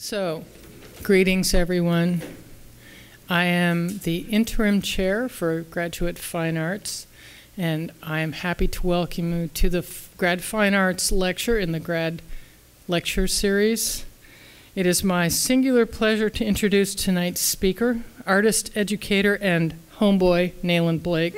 So, greetings everyone. I am the interim chair for Graduate Fine Arts, and I am happy to welcome you to the Grad Fine Arts lecture in the Grad Lecture Series. It is my singular pleasure to introduce tonight's speaker, artist, educator, and homeboy, Nayland Blake.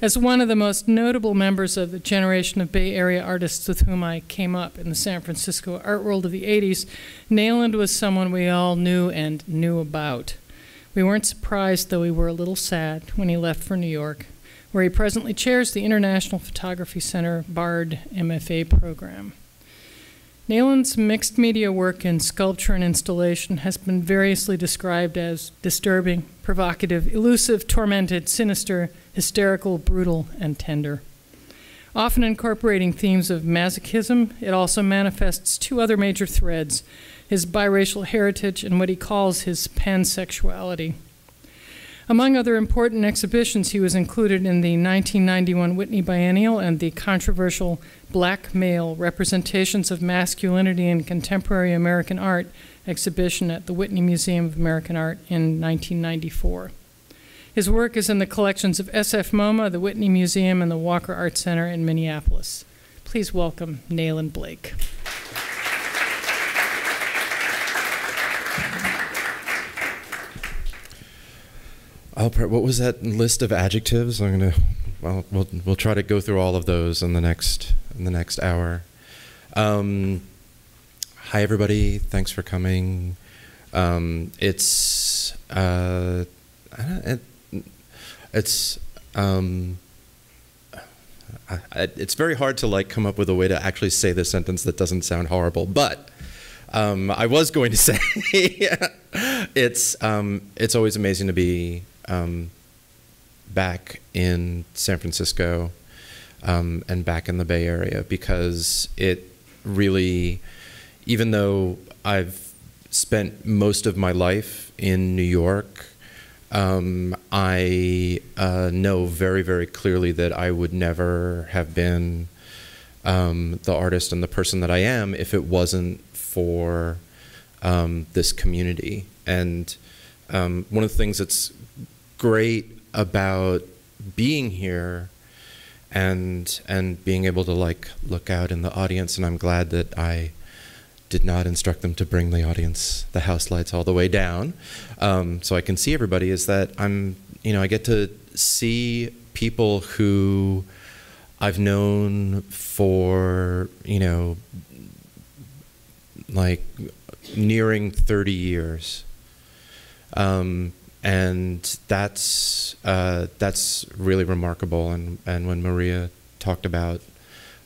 As one of the most notable members of the generation of Bay Area artists with whom I came up in the San Francisco art world of the 80s, Nayland was someone we all knew and knew about. We weren't surprised, though we were a little sad, when he left for New York, where he presently chairs the International Photography Center BARD MFA program. Nayland's mixed media work in sculpture and installation has been variously described as disturbing, provocative, elusive, tormented, sinister, hysterical, brutal, and tender. Often incorporating themes of masochism, it also manifests two other major threads: his biracial heritage and what he calls his pansexuality. Among other important exhibitions, he was included in the 1991 Whitney Biennial and the controversial Black Male Representations of Masculinity in Contemporary American Art exhibition at the Whitney Museum of American Art in 1994. His work is in the collections of SFMOMA, the Whitney Museum, and the Walker Art Center in Minneapolis. Please welcome Nayland Blake. What was that list of adjectives? We'll try to go through all of those in the next hour. Hi everybody, thanks for coming. It's very hard to come up with a way to actually say this sentence that doesn't sound horrible, but I was going to say it's always amazing to be back in San Francisco and back in the Bay Area, because it really, even though I've spent most of my life in New York, I know very, very clearly that I would never have been the artist and the person that I am if it wasn't for this community. And one of the things that's great about being here and being able to look out in the audience, and I'm glad that I did not instruct them to bring the house lights all the way down, so I can see everybody, is that I get to see people who I've known for, nearing 30 years. And that's really remarkable. And when Maria talked about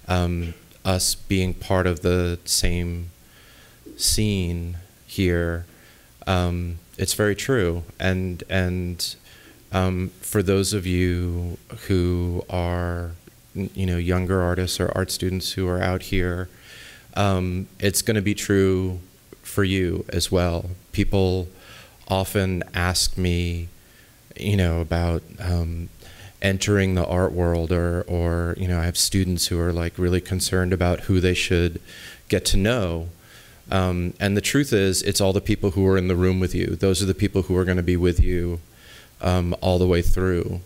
us being part of the same scene here, it's very true. And for those of you who are younger artists or art students who are out here, it's going to be true for you as well. People often ask me, about entering the art world, or I have students who are really concerned about who they should get to know. And the truth is, it's all the people who are in the room with you. Those are the people who are going to be with you all the way through.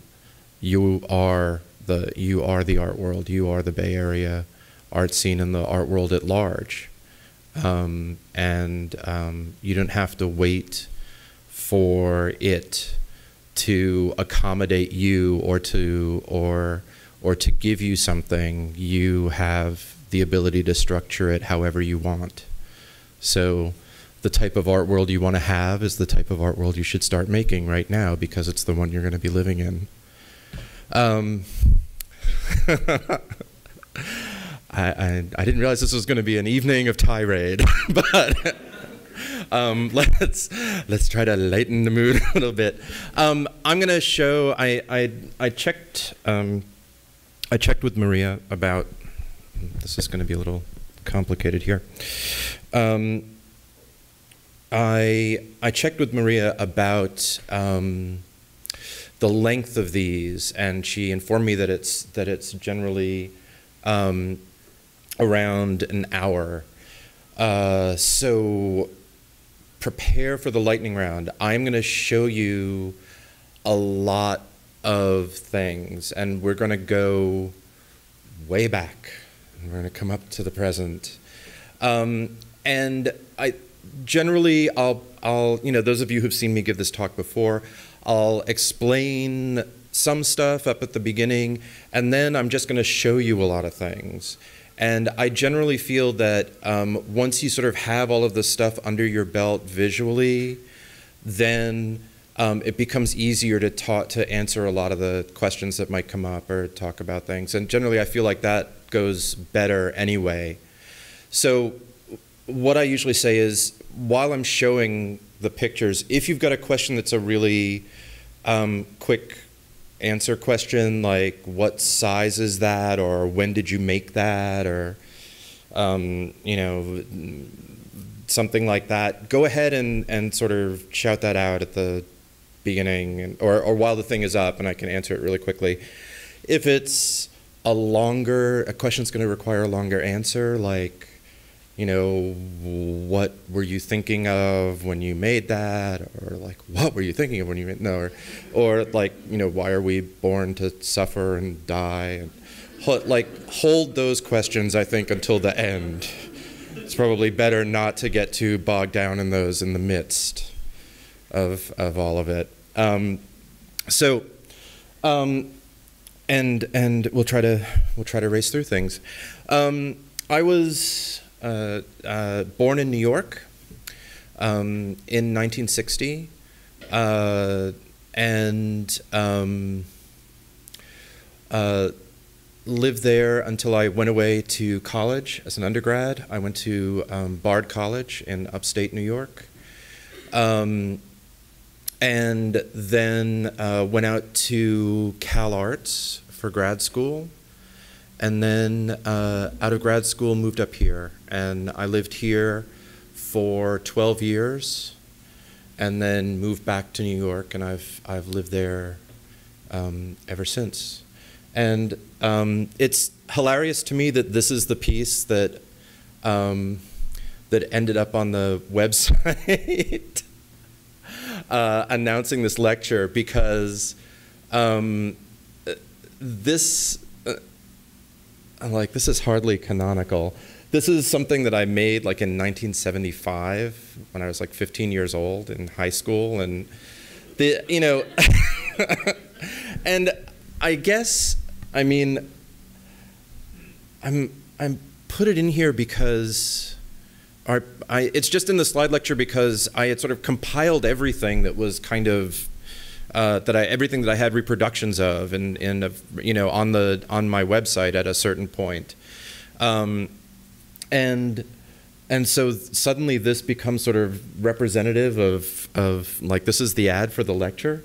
You are the art world. You are the Bay Area art scene and the art world at large. You don't have to wait for it to accommodate you or to give you something. You have the ability to structure it however you want. So the type of art world you want to have is the type of art world you should start making right now, because it's the one you're going to be living in. I didn't realize this was going to be an evening of tirade, but let's try to lighten the mood a little bit. I'm going to show. I checked with Maria about. This is going to be a little complicated here. I checked with Maria about the length of these, and she informed me that it's generally around an hour. So prepare for the lightning round. I'm going to show you a lot of things, and we're going to go way back. We're going to come up to the present. And I generally, I'll, those of you who've seen me give this talk before, I'll explain some stuff up at the beginning, and then I'm just going to show you a lot of things. And I generally feel that once you sort of have all of this stuff under your belt visually, then it becomes easier to answer a lot of the questions that might come up or talk about things. And generally, I feel like that goes better anyway. So what I usually say is, while I'm showing the pictures, if you've got a question that's a really quick answer question, like what size is that, or when did you make that, or something like that, go ahead and sort of shout that out at the beginning, or while the thing is up, and I can answer it really quickly. If it's a question's going to require a longer answer, like, what were you thinking of when you made that? Or like, what were you thinking of when you made, no, or like, why are we born to suffer and die? And hold those questions, I think, until the end. It's probably better not to get too bogged down in those in the midst of all of it. And we'll try to race through things. I was born in New York in 1960, and lived there until I went away to college as an undergrad. I went to Bard College in upstate New York, and then went out to Cal Arts for grad school. And then out of grad school, moved up here. And I lived here for 12 years, and then moved back to New York, and I've lived there ever since. And it's hilarious to me that this is the piece that that ended up on the website announcing this lecture, because this is hardly canonical. This is something that I made like in 1975 when I was like 15 years old in high school, and and I guess, I mean, I'm put it in here because it's just in the slide lecture because I had sort of compiled everything that was kind of everything that I had reproductions of on my website at a certain point, and so suddenly this becomes sort of representative of like, this is the ad for the lecture,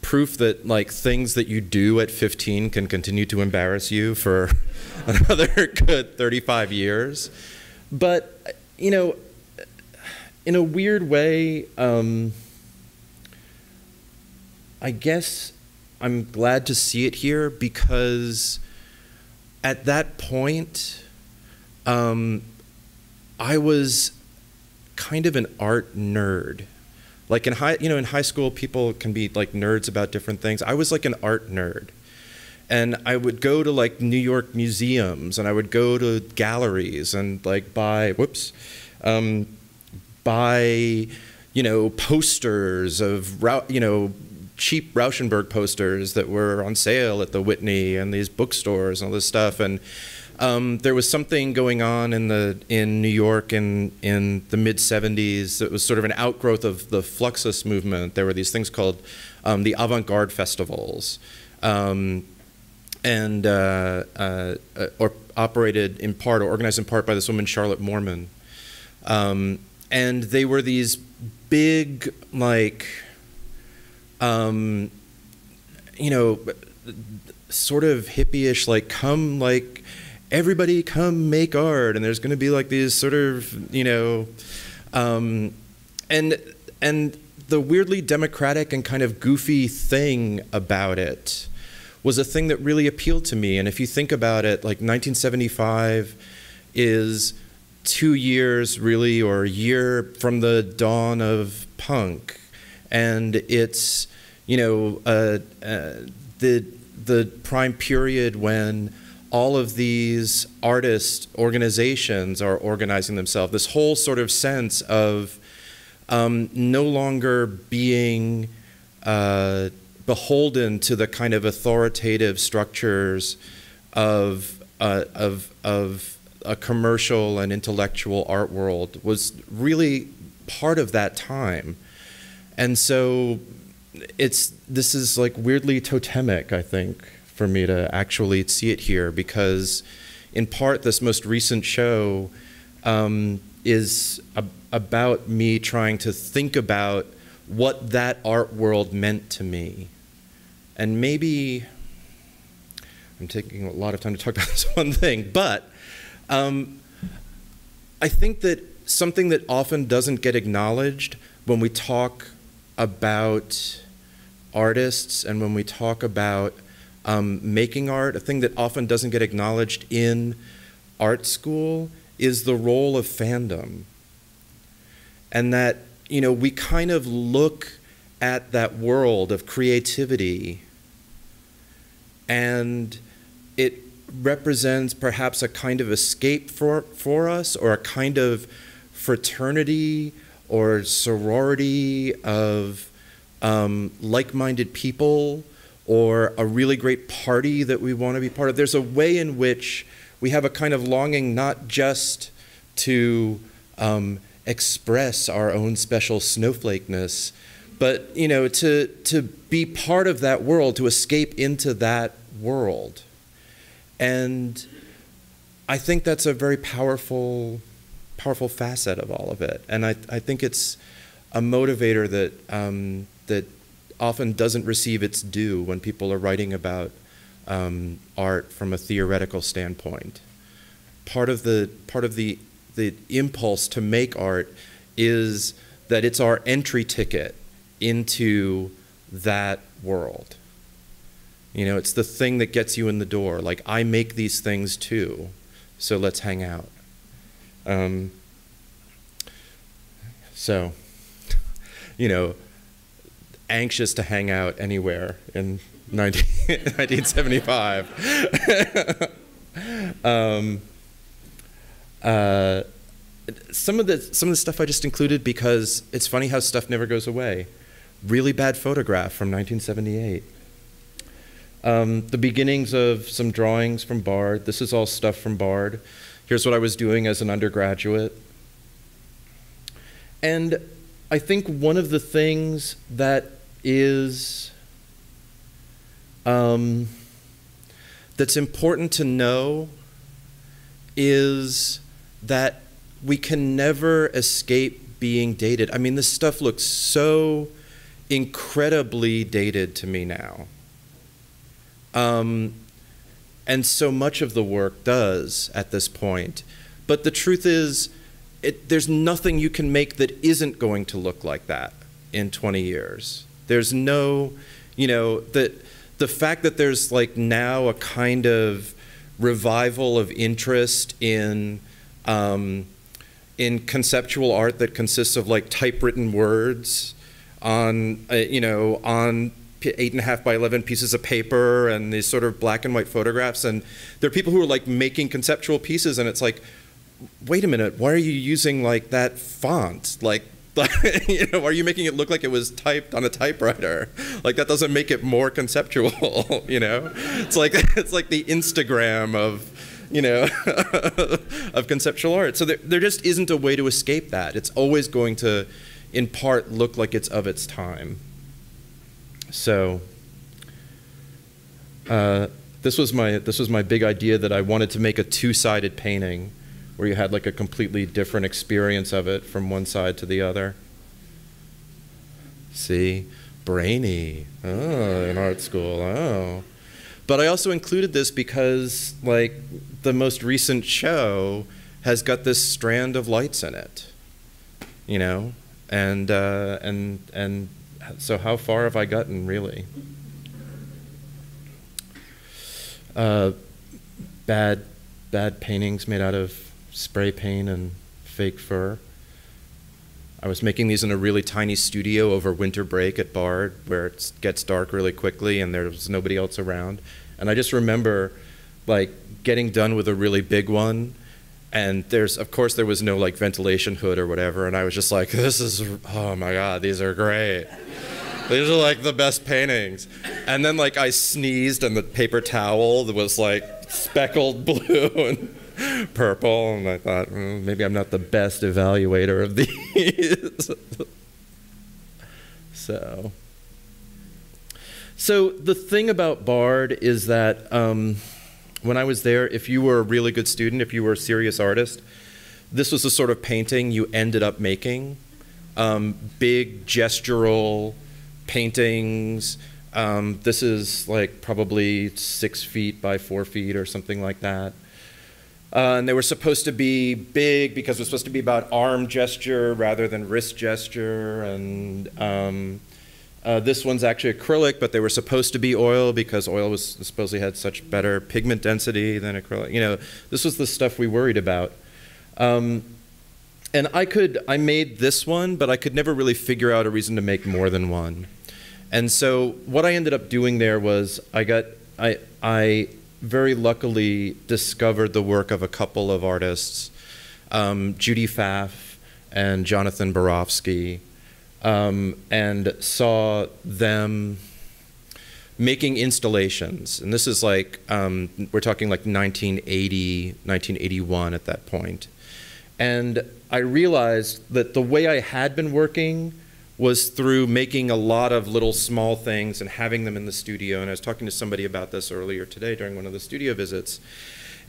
proof that like things that you do at 15 can continue to embarrass you for another good 35 years, but in a weird way. I guess I'm glad to see it here, because at that point, I was kind of an art nerd. Like in high school, people can be like nerds about different things. I was like an art nerd, and I would go to like New York museums, and I would go to galleries and like buy posters of cheap Rauschenberg posters that were on sale at the Whitney and these bookstores and all this stuff. And there was something going on in New York in the mid-'70s that was sort of an outgrowth of the Fluxus movement. There were these things called the avant-garde festivals, or operated in part, or organized in part by this woman, Charlotte Moorman. And they were these big, like, sort of hippie-ish, like, come, like, everybody come make art, and there's going to be like these sort of, and the weirdly democratic and kind of goofy thing about it was a thing that really appealed to me. And if you think about it, like 1975 is 2 years really, or a year from the dawn of punk, and it's, you know, the prime period when all of these artist organizations are organizing themselves. This whole sort of sense of no longer being beholden to the kind of authoritative structures of a commercial and intellectual art world was really part of that time. And so this is like weirdly totemic, I think, for me to actually see it here, because in part this most recent show is about me trying to think about what that art world meant to me. And maybe I'm taking a lot of time to talk about this one thing, but I think that something that often doesn't get acknowledged when we talk about artists and when we talk about making art, a thing that often doesn't get acknowledged in art school is the role of fandom. And that, you know, we kind of look at that world of creativity and it represents perhaps a kind of escape for us, or a kind of fraternity or sorority of like-minded people, or a really great party that we want to be part of. There's a way in which we have a kind of longing not just to express our own special snowflakeness, but, you know, to be part of that world, to escape into that world. And I think that's a very powerful facet of all of it. And I think it's a motivator that that often doesn't receive its due when people are writing about art from a theoretical standpoint. Part of the impulse to make art is that it's our entry ticket into that world. You know, it's the thing that gets you in the door. Like, I make these things too, so let's hang out. So, you know, anxious to hang out anywhere in 1975. Some of the stuff I just included because it's funny how stuff never goes away. Really bad photograph from 1978. The beginnings of some drawings from Bard. This is all stuff from Bard. Here's what I was doing as an undergraduate. And I think one of the things that is that's important to know is that we can never escape being dated. I mean, this stuff looks so incredibly dated to me now. And so much of the work does at this point. But the truth is, there's nothing you can make that isn't going to look like that in 20 years. There's no, you know, the fact that there's like now a kind of revival of interest in conceptual art that consists of like typewritten words on, you know, on 8.5 by 11 pieces of paper and these sort of black and white photographs. And there are people who are like making conceptual pieces, and it's like, wait a minute, why are you using like that font? Like, you know, are you making it look like it was typed on a typewriter? Like, that doesn't make it more conceptual, you know? It's like the Instagram of, you know, of conceptual art. So there just isn't a way to escape that. It's always going to, in part, look like it's of its time. So this was my big idea, that I wanted to make a two-sided painting where you had like a completely different experience of it from one side to the other. See, brainy, oh, in art school, oh. But I also included this because like the most recent show has got this strand of lights in it, you know, and so how far have I gotten, really? Bad paintings made out of spray paint and fake fur. I was making these in a really tiny studio over winter break at Bard, where it gets dark really quickly and there was nobody else around. And I just remember like getting done with a really big one, and of course there was no like ventilation hood or whatever, and I was just like, oh my God, these are great. These are like the best paintings. And then like I sneezed and the paper towel was like speckled blue and purple, and I thought, maybe I'm not the best evaluator of these. So the thing about Bard is that when I was there, if you were a really good student, if you were a serious artist, this was the sort of painting you ended up making. Big gestural paintings. This is like probably 6 feet by 4 feet or something like that. And they were supposed to be big because it was supposed to be about arm gesture rather than wrist gesture. And this one's actually acrylic, but they were supposed to be oil because oil supposedly had such better pigment density than acrylic. You know, this was the stuff we worried about. And I made this one, but I could never really figure out a reason to make more than one. And so what I ended up doing there was I very luckily discovered the work of a couple of artists, Judy Pfaff and Jonathan Borofsky, and saw them making installations. And this is like, we're talking like 1980, 1981 at that point. And I realized that the way I had been working was through making a lot of little small things and having them in the studio. And I was talking to somebody about this earlier today during one of the studio visits.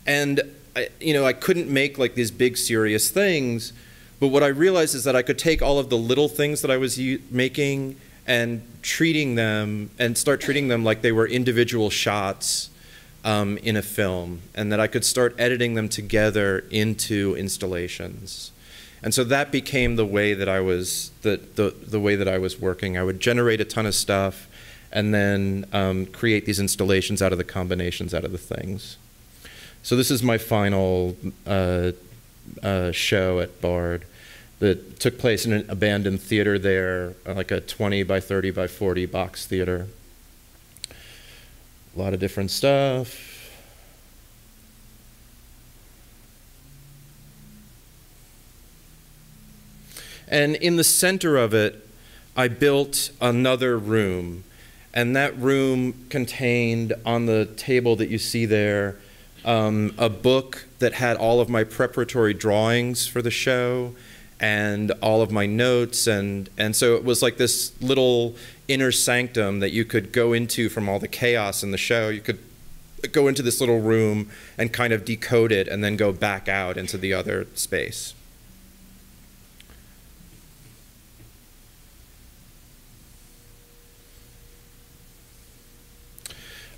And I couldn't make like these big serious things, but what I realized is that I could take all of the little things that I was making and start treating them like they were individual shots in a film, and that I could start editing them together into installations. And so that became the way that I was the way that I was working. I would generate a ton of stuff and then create these installations out of the combinations out of the things. So this is my final show at Bard that took place in an abandoned theater there, like a 20 by 30 by 40 box theater. A lot of different stuff. And in the center of it, I built another room. And that room contained, on the table that you see there, a book that had all of my preparatory drawings for the show and all of my notes. And so it was like this little inner sanctum that you could go into from all the chaos in the show. You could go into this little room and kind of decode it and then go back out into the other space.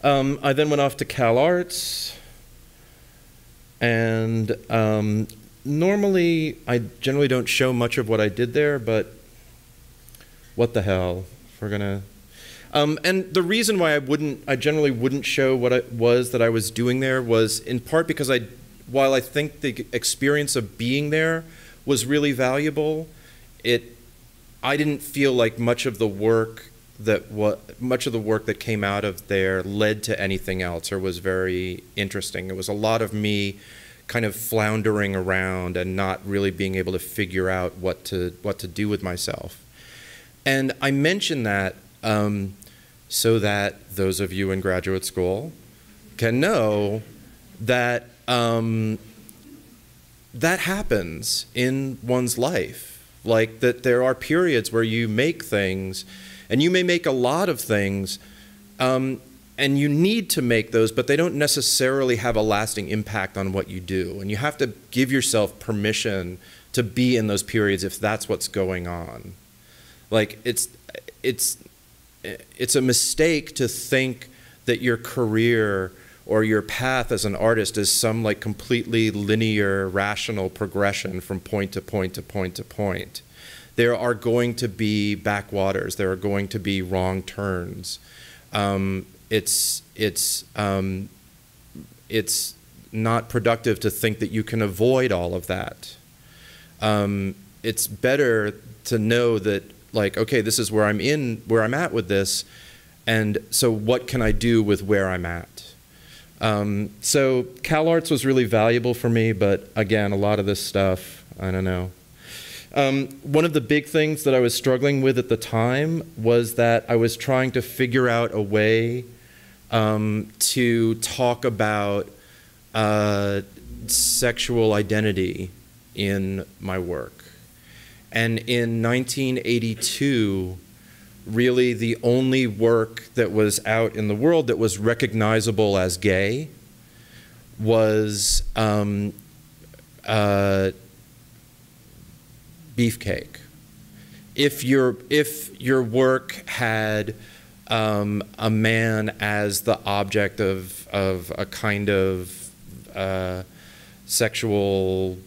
I then went off to Cal Arts, and normally I generally don't show much of what I did there, but what the hell, if we're gonna. And the reason why I generally wouldn't show what it was that I was doing there was in part because while I think the experience of being there was really valuable, I didn't feel like much of the work that came out of there led to anything else or was very interesting. It was a lot of me kind of floundering around and not really being able to figure out what to do with myself. And I mention that so that those of you in graduate school can know that that happens in one's life. Like that there are periods where you make things, and you may make a lot of things, and you need to make those, but they don't necessarily have a lasting impact on what you do. And you have to give yourself permission to be in those periods if that's what's going on. Like it's a mistake to think that your career or your path as an artist is some like completely linear, rational progression from point to point to point to point. There are going to be backwaters. There are going to be wrong turns. It's not productive to think that you can avoid all of that. It's better to know that, like, okay, this is where I'm at with this, and so what can I do with where I'm at? So CalArts was really valuable for me, but again, a lot of this stuff, I don't know. One of the big things that I was struggling with at the time was that I was trying to figure out a way to talk about sexual identity in my work. And in 1982, really the only work that was out in the world that was recognizable as gay was Beefcake. If your work had a man as the object of a kind of sexual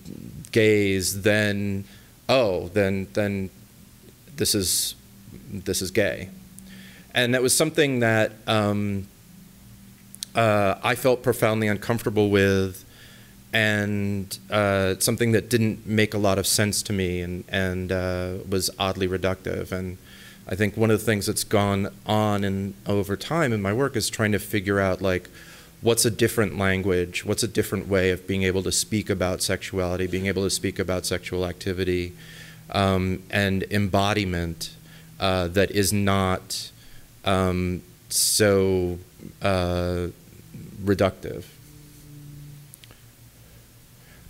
gaze, then this is gay. And that was something that I felt profoundly uncomfortable with, and something that didn't make a lot of sense to me, and was oddly reductive. And I think one of the things that's gone on over time in my work is trying to figure out, like, what's a different language, what's a different way of being able to speak about sexuality, being able to speak about sexual activity, and embodiment that is not so reductive.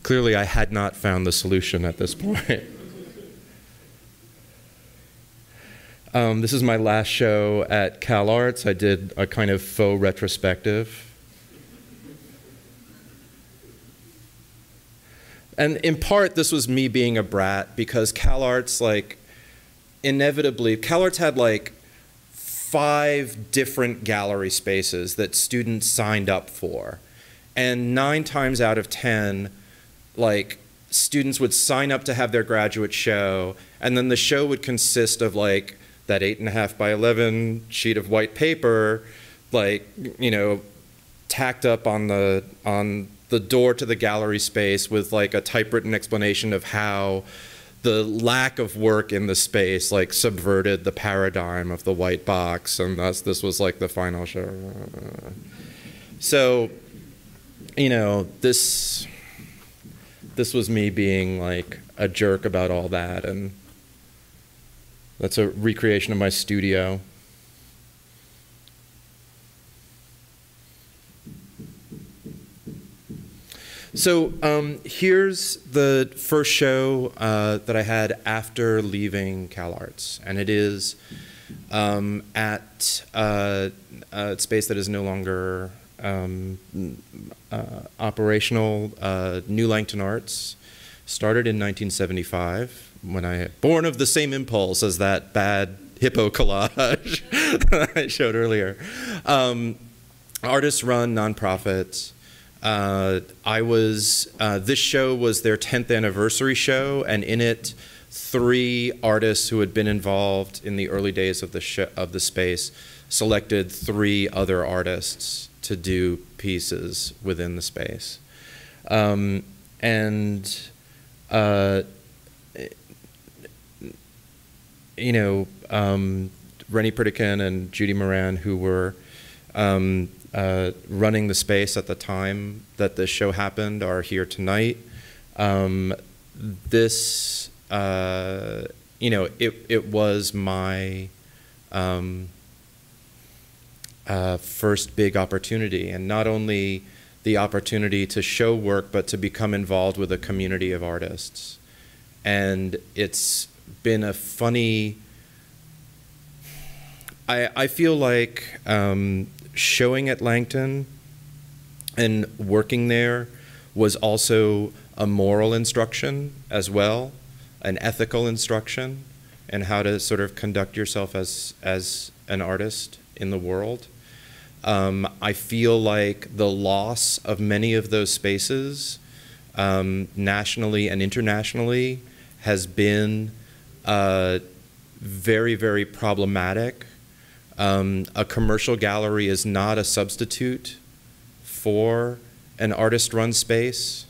Clearly, I had not found the solution at this point. This is my last show at CalArts. I did a kind of faux retrospective. And in part, this was me being a brat, because CalArts, like, inevitably, CalArts had like 5 different gallery spaces that students signed up for. And 9 times out of 10, like, students would sign up to have their graduate show, and then the show would consist of like that 8.5 by 11 sheet of white paper, like, you know, tacked up on the door to the gallery space with like a typewritten explanation of how the lack of work in the space like subverted the paradigm of the white box, and thus this was like the final show. So, you know, this was me being like a jerk about all that, and that's a recreation of my studio. So here's the first show that I had after leaving CalArts, and it is at a space that is no longer operational. New Langton Arts started in 1975 when born of the same impulse as that bad hippo collage that I showed earlier. Artists run nonprofits. This show was their 10th anniversary show, and in it, 3 artists who had been involved in the early days of the space selected 3 other artists to do pieces within the space. You know, Rennie Pritikin and Judy Moran, who were running the space at the time that this show happened, are here tonight. This, you know, it was my first big opportunity, and not only the opportunity to show work, but to become involved with a community of artists. And it's been a funny, I feel like showing at Langton and working there was also a moral instruction as well, an ethical instruction, and how to sort of conduct yourself as an artist in the world. I feel like the loss of many of those spaces, nationally and internationally, has been very, very problematic. A commercial gallery is not a substitute for an artist-run space,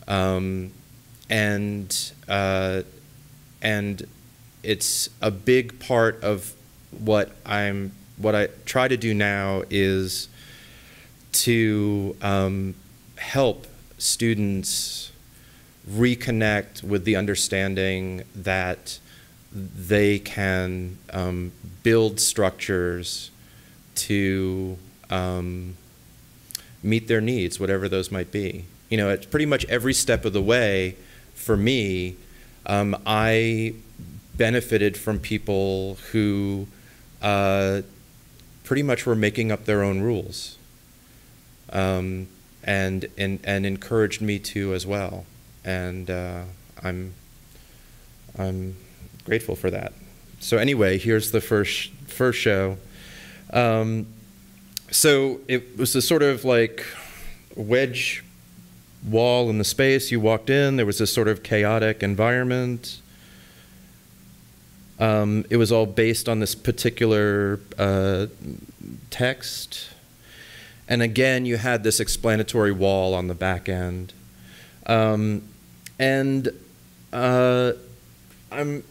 and it's a big part of what I try to do now is to help students reconnect with the understanding that they can build structures to meet their needs, whatever those might be. You know, at pretty much every step of the way, for me, I benefited from people who pretty much were making up their own rules, and encouraged me to as well. And I'm grateful for that. So anyway, here's the first show. So it was a sort of like wedge wall in the space. You walked in, there was this sort of chaotic environment. It was all based on this particular text. And again, you had this explanatory wall on the back end. I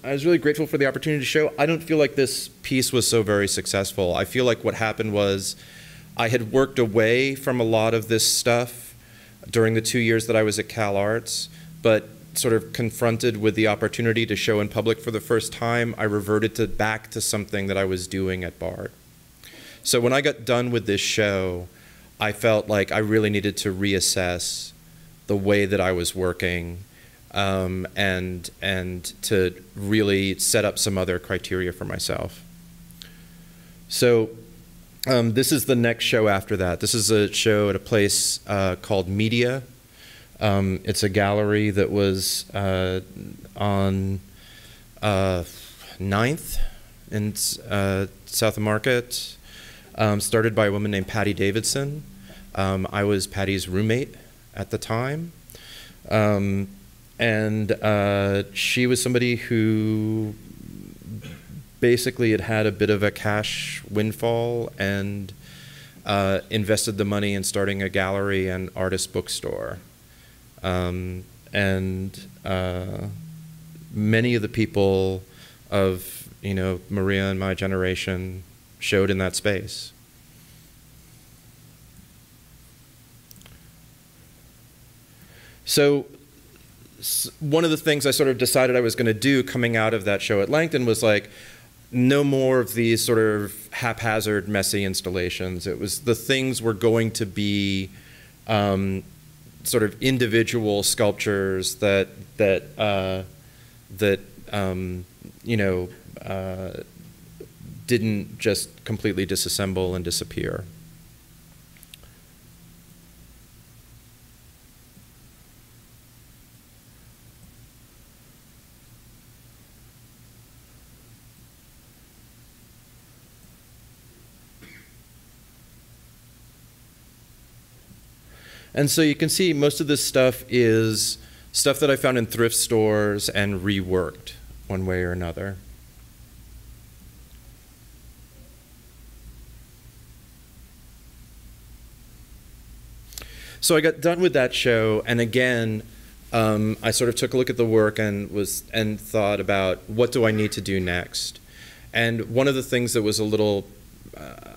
was really grateful for the opportunity to show. I don't feel like this piece was so very successful. I feel like what happened was I had worked away from a lot of this stuff during the 2 years that I was at Cal Arts, but sort of confronted with the opportunity to show in public for the first time, I reverted back to something that I was doing at Bard. So when I got done with this show, I felt like I really needed to reassess the way that I was working, and to really set up some other criteria for myself. So this is the next show after that. This is a show at a place called Media. It's a gallery that was on 9th in South of Market, started by a woman named Patty Davidson. I was Patty's roommate at the time. She was somebody who basically had a bit of a cash windfall and invested the money in starting a gallery and artist bookstore. Many of the people of, you know, Maria and my generation showed in that space. So one of the things I sort of decided I was going to do coming out of that show at Langton was like, no more of these sort of haphazard, messy installations. It was the things were going to be sort of individual sculptures that you know, didn't just completely disassemble and disappear. And so you can see most of this stuff is stuff that I found in thrift stores and reworked one way or another. So I got done with that show, and again, I sort of took a look at the work and thought about what do I need to do next. And one of the things that was a little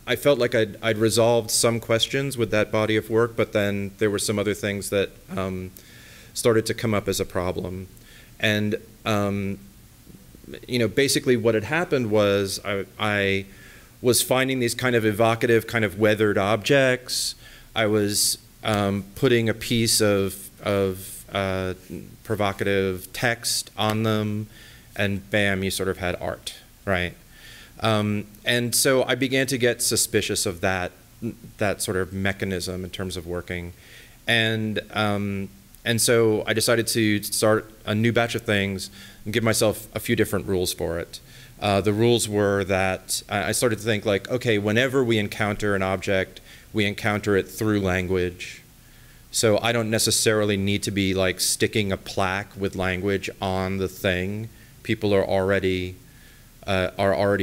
I felt like I'd resolved some questions with that body of work, but then there were some other things that started to come up as a problem. And you know, basically what had happened was I was finding these kind of evocative, kind of weathered objects. I was putting a piece of provocative text on them, and bam, you sort of had art, right? And so I began to get suspicious of that sort of mechanism in terms of working. And so I decided to start a new batch of things and give myself a few different rules for it. The rules were that I started to think like, okay, whenever we encounter an object, we encounter it through language. So I don't necessarily need to be like sticking a plaque with language on the thing. People are already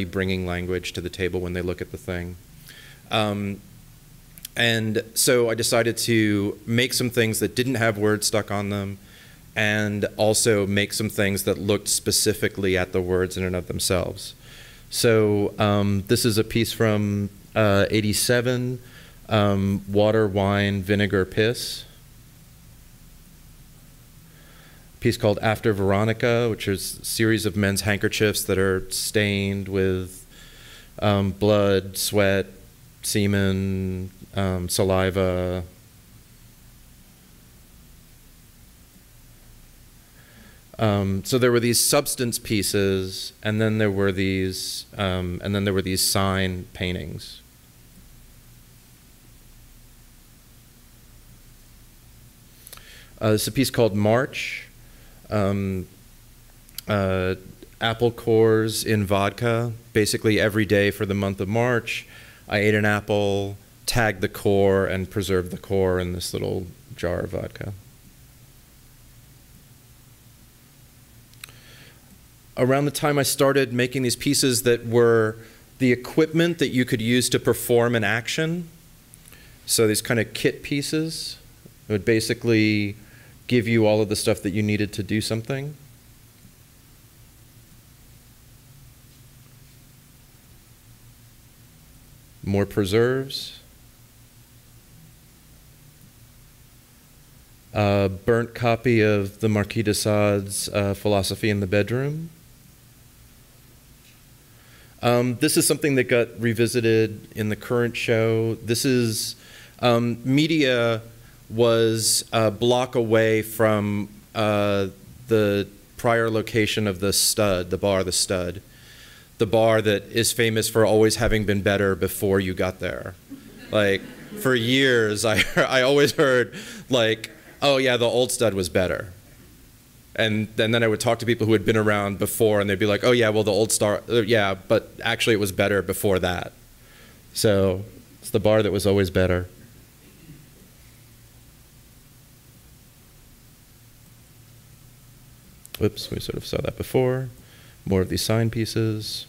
bringing language to the table when they look at the thing. And so I decided to make some things that didn't have words stuck on them, and also make some things that looked specifically at the words in and of themselves. So this is a piece from 87, Water, Wine, Vinegar, Piss. A piece called After Veronica, which is a series of men's handkerchiefs that are stained with blood, sweat, semen, saliva. So there were these substance pieces, and then there were these, sign paintings. This is a piece called March. Apple cores in vodka. Basically, every day for the month of March, I ate an apple, tagged the core, and preserved the core in this little jar of vodka. Around the time I started making these pieces that were the equipment that you could use to perform an action, so these kind of kit pieces would basically give you all of the stuff that you needed to do something. More preserves. A burnt copy of the Marquis de Sade's Philosophy in the Bedroom. This is something that got revisited in the current show. This is, media was a block away from the prior location of the Stud, the bar, the Stud. The bar that is famous for always having been better before you got there. Like, for years, I always heard, like, oh yeah, the old Stud was better. And then I would talk to people who had been around before, and they'd be like, oh yeah, well the old Star, yeah, but actually it was better before that. So it's the bar that was always better. Whoops, we sort of saw that before. More of these sign pieces.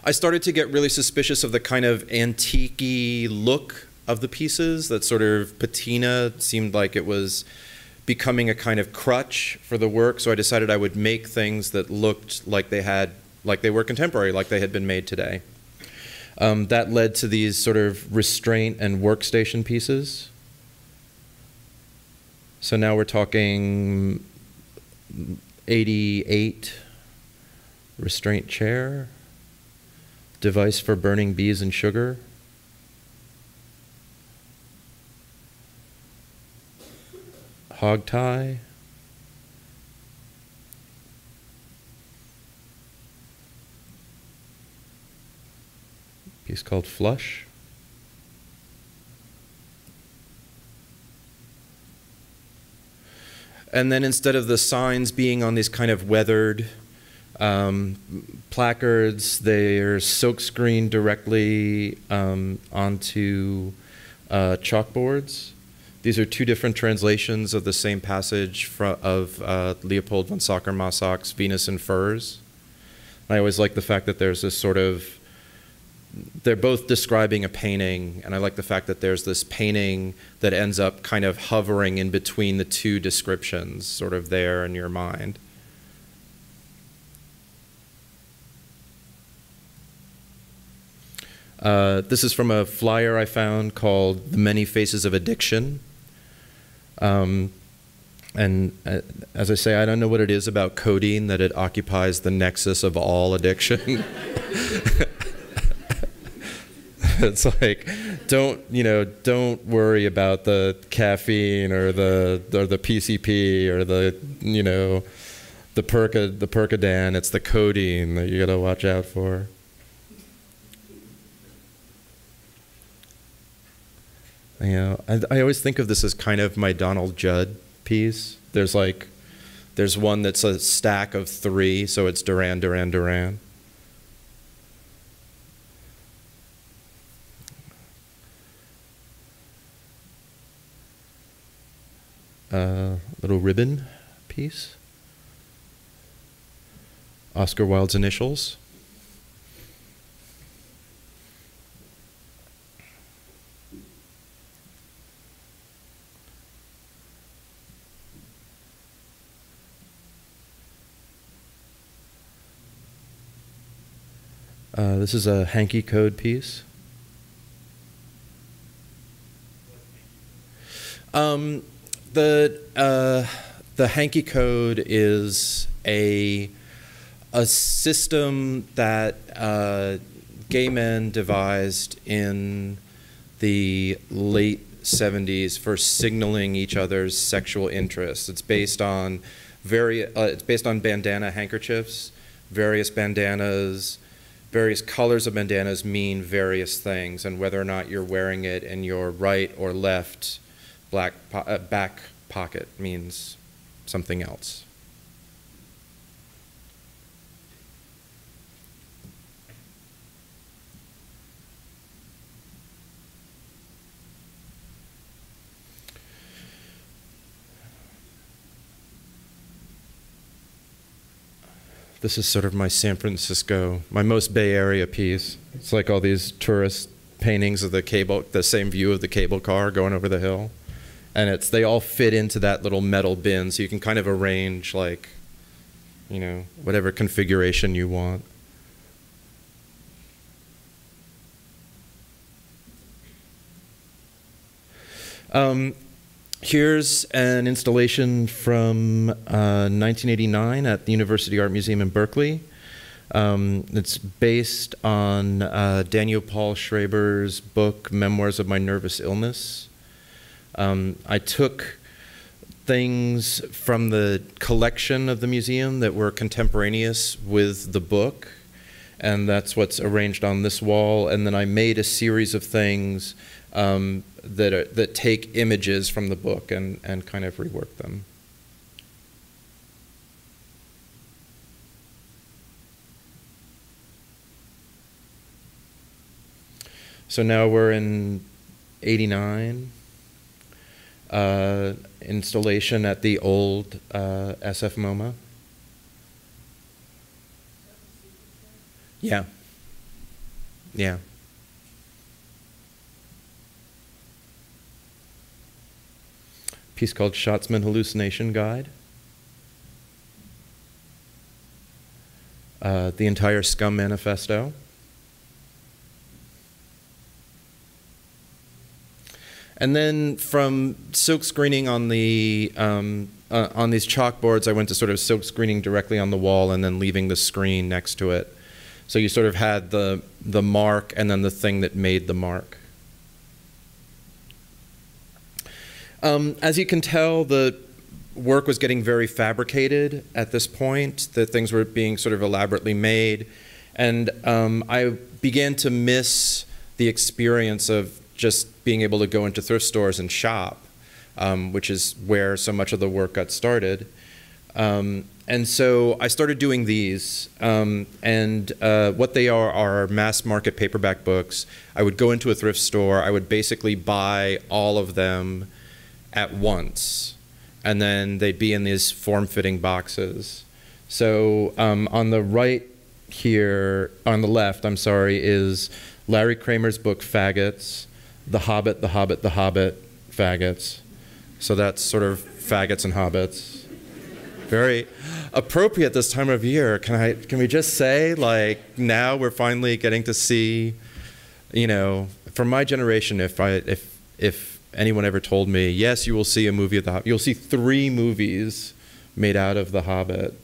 I started to get really suspicious of the kind of antique-y look of the pieces. That sort of patina seemed like it was becoming a kind of crutch for the work, so I decided I would make things that looked like they were contemporary, like they had been made today. That led to these sort of restraint and workstation pieces. So now we're talking 88 restraint chair, device for burning bees and sugar. Hog tie. Piece called Flush. And then instead of the signs being on these kind of weathered placards, they're silkscreened directly onto chalkboards. These are two different translations of the same passage of Leopold von Sacher-Masoch's Venus in Furs. I always like the fact that there's this sort of, they're both describing a painting, and I like the fact that there's this painting that ends up kind of hovering in between the two descriptions, sort of there in your mind. This is from a flyer I found called The Many Faces of Addiction. And as I say, I don't know what it is about codeine that it occupies the nexus of all addiction. It's like, don't worry about the caffeine or the PCP or the Percodan. It's the codeine that you got to watch out for. I always think of this as kind of my Donald Judd piece. There's one that's a stack of 3, so it's Duran, Duran, Duran. Little ribbon piece. Oscar Wilde's initials. This is a hanky code piece. The hanky code is a system that gay men devised in the late 70s for signaling each other's sexual interests. It's based on bandana handkerchiefs. Various bandanas, various colors of bandanas mean various things, and whether or not you're wearing it in your right or left back pocket means something else. This is sort of my San Francisco, my most Bay Area piece. It's like all these tourist paintings of the same view of the cable car going over the hill. And they all fit into that little metal bin, so you can kind of arrange, like, you know, whatever configuration you want. Here's an installation from 1989 at the University Art Museum in Berkeley. It's based on Daniel Paul Schreber's book, Memoirs of My Nervous Illness. I took things from the collection of the museum that were contemporaneous with the book, and that's what's arranged on this wall. And then I made a series of things that take images from the book and kind of rework them. So now we're in '89, installation at the old SFMOMA. Yeah. Yeah. Piece called Schatzman Hallucination Guide. The entire Scum Manifesto. And then from silk screening on the on these chalkboards, I went to sort of silk screening directly on the wall and then leaving the screen next to it. So you sort of had the mark and then the thing that made the mark. As you can tell, the work was getting very fabricated at this point. The things were being sort of elaborately made. And I began to miss the experience of just being able to go into thrift stores and shop, which is where so much of the work got started. And so I started doing these, and what they are mass market paperback books. I would go into a thrift store, I would basically buy all of them at once, and then they'd be in these form-fitting boxes. So on the right here, on the left, I'm sorry, is Larry Kramer's book, Faggots, The Hobbit, The Hobbit, The Hobbit, Faggots. So that's sort of faggots and hobbits. Very appropriate this time of year. Can we just say, like, now we're finally getting to see, you know, from my generation, if anyone ever told me, yes, you will see a movie of The Hobbit, you'll see 3 movies made out of The Hobbit,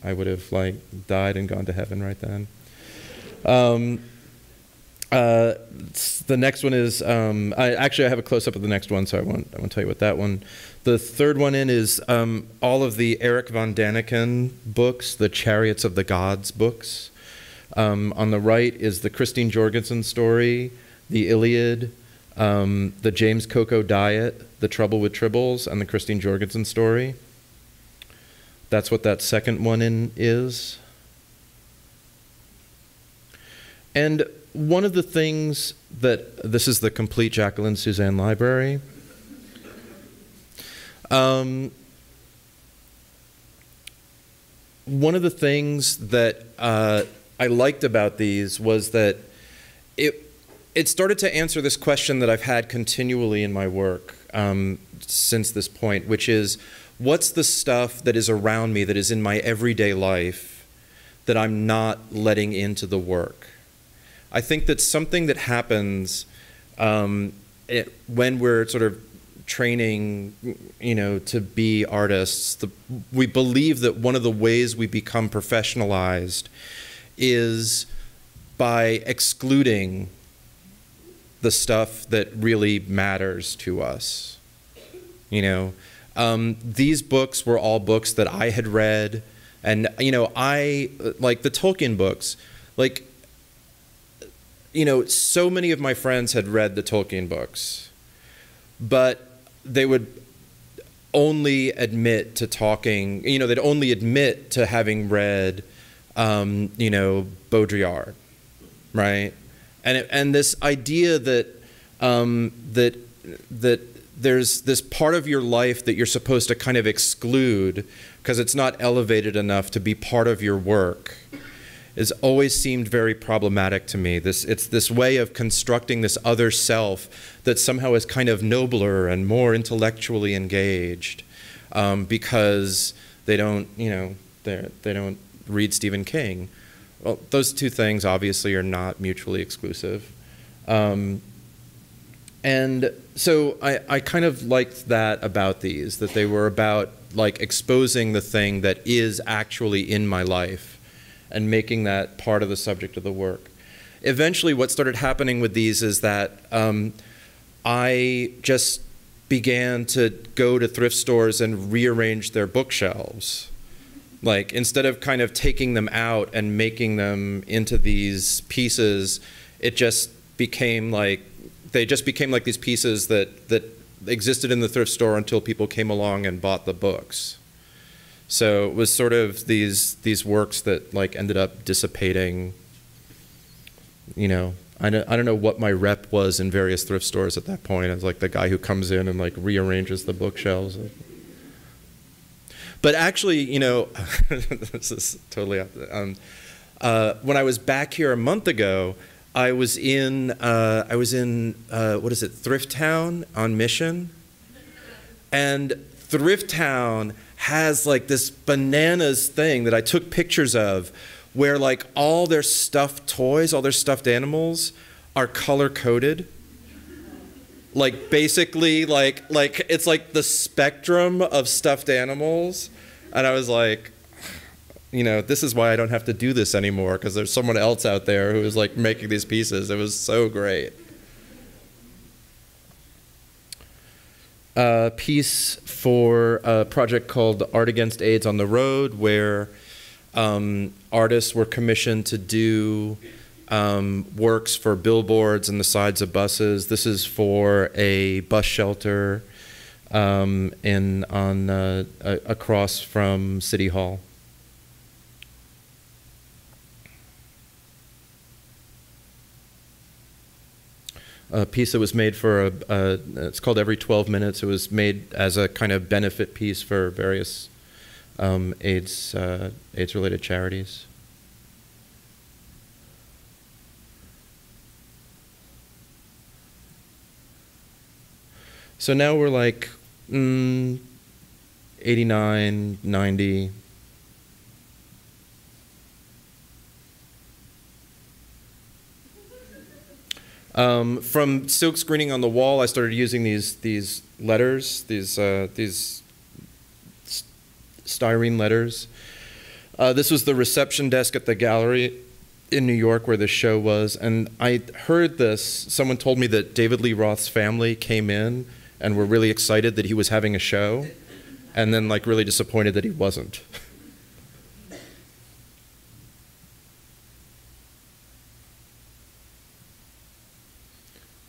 I would have, like, died and gone to heaven right then. The next one is, actually I have a close-up of the next one, so I won't tell you what that one. The third one in is all of the Eric von Daniken books, the Chariots of the Gods books. On the right is the Christine Jorgensen story, the Iliad, the James Coco Diet, The Trouble with Tribbles, and the Christine Jorgensen story. That's what that second one in is. And one of the things that, this is the complete Jacqueline Suzanne library. One of the things that I liked about these was that it started to answer this question that I've had continually in my work since this point, which is, what's the stuff that is around me, that is in my everyday life, that I'm not letting into the work? I think that something that happens when we're sort of training, you know, to be artists, we believe that one of the ways we become professionalized is by excluding the stuff that really matters to us. You know, these books were all books that I had read, and, you know, I, like the Tolkien books, like, you know, so many of my friends had read the Tolkien books, but they would only admit to talking, you know, they'd only admit to having read, you know, Baudrillard, right? And this idea that that there's this part of your life that you're supposed to kind of exclude because it's not elevated enough to be part of your work has always seemed very problematic to me. It's this way of constructing this other self that somehow is kind of nobler and more intellectually engaged because they don't, you know, they don't read Stephen King. Well, those two things obviously are not mutually exclusive. And so I kind of liked that about these, that they were about like exposing the thing that is actually in my life and making that part of the subject of the work. Eventually what started happening with these is that I just began to go to thrift stores and rearrange their bookshelves. Like, instead of kind of taking them out and making them into these pieces, it just became like, they just became like these pieces that existed in the thrift store until people came along and bought the books. So it was sort of these works that like ended up dissipating. You know, I don't know what my rep was in various thrift stores at that point. I was like the guy who comes in and like rearranges the bookshelves. But actually, you know, this is totally when I was back here a month ago, I was in what is it, Thrift Town on Mission, and Thrift Town has like this bananas thing that I took pictures of, where like all their stuffed toys, all their stuffed animals, are color coded. Like basically, like it's like the spectrum of stuffed animals, and I was like, you know, this is why I don't have to do this anymore, because there's someone else out there who is like making these pieces. It was so great. A piece for a project called Art Against AIDS on the Road, where artists were commissioned to do works for billboards and the sides of buses. This is for a bus shelter across from City Hall. A piece that was made for it's called Every 12 Minutes. It was made as a kind of benefit piece for various AIDS-related charities. So now we're like 89, 90. From silk screening on the wall, I started using these letters, these styrene letters. This was the reception desk at the gallery in New York where the show was, and I heard this. Someone told me that David Lee Roth's family came in and were really excited that he was having a show, and then like really disappointed that he wasn't.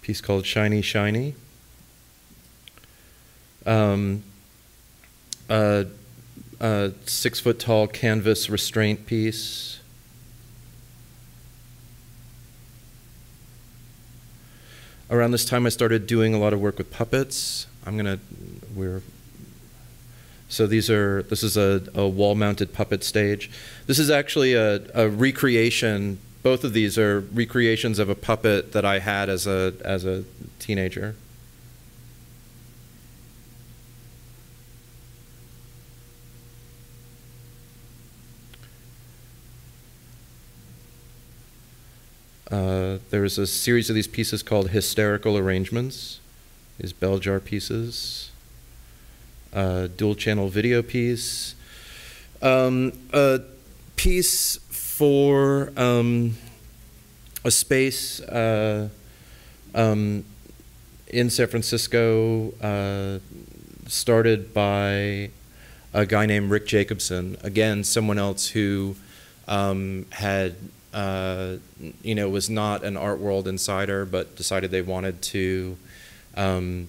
Piece called Shiny Shiny. A 6-foot-tall canvas restraint piece. Around this time I started doing a lot of work with puppets. So this is a wall-mounted puppet stage. This is actually a recreation. Both of these are recreations of a puppet that I had as a teenager. There's a series of these pieces called hysterical arrangements, these bell jar pieces, dual channel video piece, a piece for a space in San Francisco started by a guy named Rick Jacobson, again, someone else who had, was not an art world insider, but decided they wanted to, open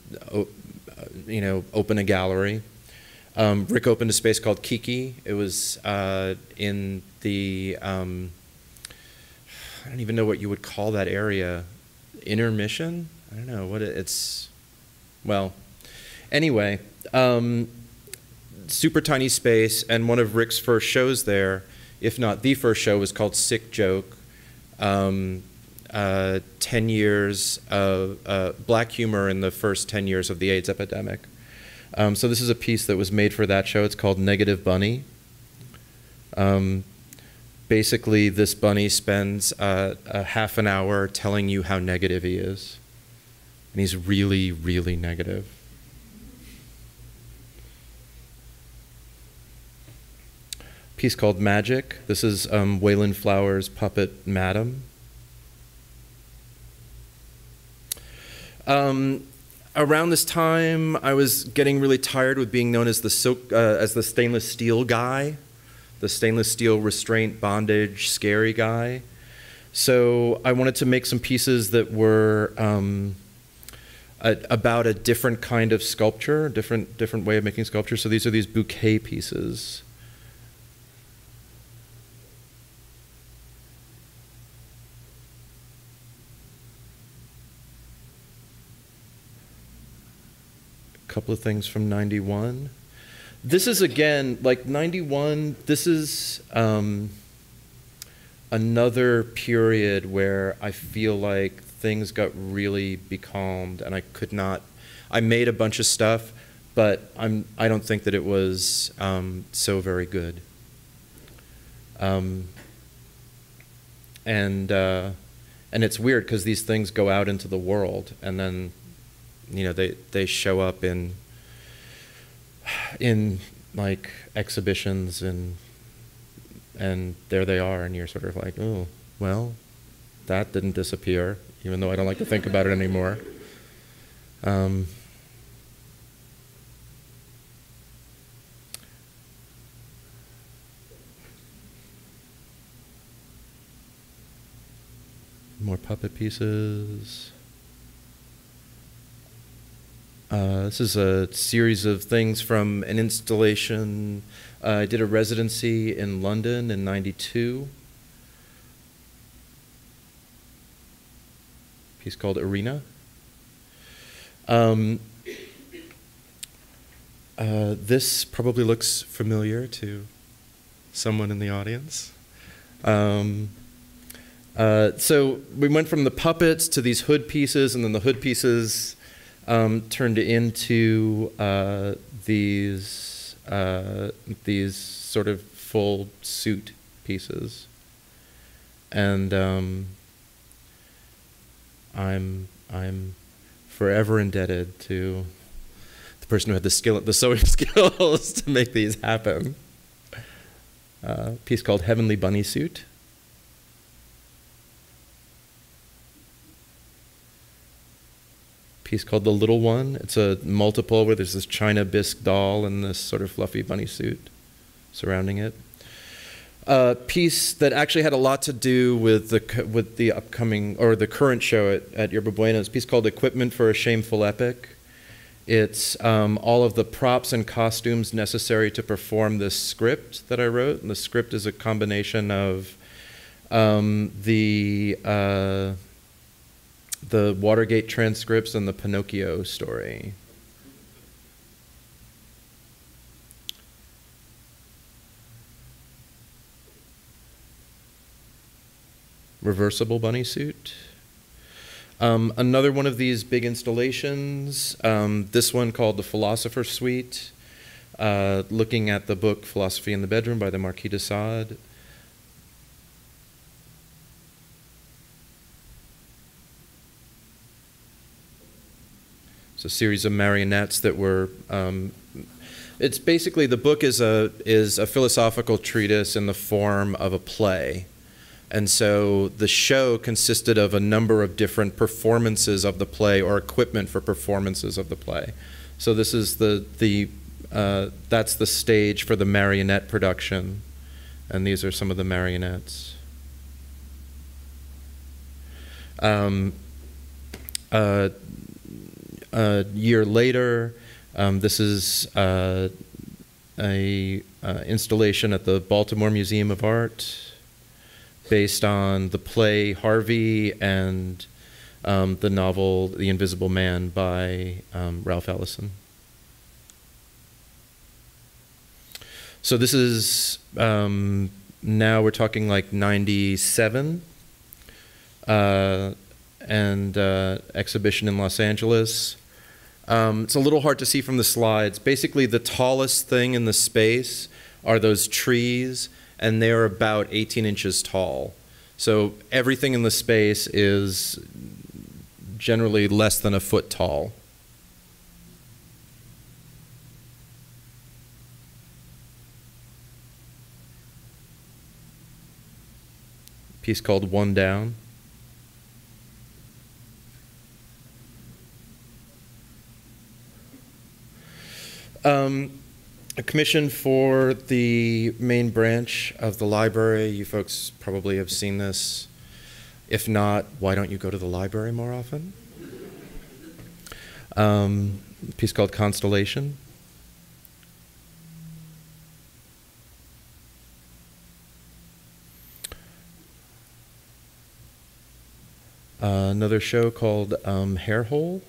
a gallery. Rick opened a space called Kiki. It was in the, I don't even know what you would call that area. Intermission? I don't know what it's, well, anyway, super tiny space, and one of Rick's first shows there, if not the first show, was called Sick Joke. 10 years of black humor in the first 10 years of the AIDS epidemic. So this is a piece that was made for that show. It's called Negative Bunny. Basically, this bunny spends a half an hour telling you how negative he is. And he's really, really negative. Piece called Magic. This is Wayland Flowers' puppet Madam. Around this time, I was getting really tired with being known as the stainless steel guy, the stainless steel restraint, bondage, scary guy. So I wanted to make some pieces that were about a different kind of sculpture, different way of making sculpture. So these are these bouquet pieces. Couple of things from 91. This is, again, like 91, this is another period where I feel like things got really becalmed and I could not, I made a bunch of stuff, but I don't think that it was so very good. And it's weird because these things go out into the world and then they show up in like exhibitions and there they are, and you're sort of like, oh, well, that didn't disappear, even though I don't like to think about it anymore. More puppet pieces. This is a series of things from an installation. I did a residency in London in '92. A piece called Arena. This probably looks familiar to someone in the audience. So we went from the puppets to these hood pieces, and then the hood pieces turned into these sort of full suit pieces, and I'm forever indebted to the person who had the sewing skills to make these happen. A piece called Heavenly Bunny Suit. Piece called The Little One. It's a multiple where there's this china bisque doll and this sort of fluffy bunny suit surrounding it. A piece that actually had a lot to do with the upcoming, or the current show at Yerba Buena, is a piece called Equipment for a Shameful Epic. It's all of the props and costumes necessary to perform this script that I wrote. And the script is a combination of the Watergate transcripts and the Pinocchio story. Reversible bunny suit. Another one of these big installations, this one called The Philosopher's Suite, looking at the book Philosophy in the Bedroom by the Marquis de Sade. It's a series of marionettes that were. It's basically, the book is a philosophical treatise in the form of a play. And so the show consisted of a number of different performances of the play, or equipment for performances of the play. So this is that's the stage for the marionette production. And these are some of the marionettes. A year later, this is a installation at the Baltimore Museum of Art based on the play Harvey and the novel The Invisible Man by Ralph Ellison. So this is, now we're talking like 97, and exhibition in Los Angeles. It's a little hard to see from the slides. Basically, the tallest thing in the space are those trees, and they're about 18 inches tall. So everything in the space is generally less than a foot tall. Piece called One Down. A commission for the main branch of the library. You folks probably have seen this. If not, why don't you go to the library more often? A piece called Constellation. Another show called Hair Hole.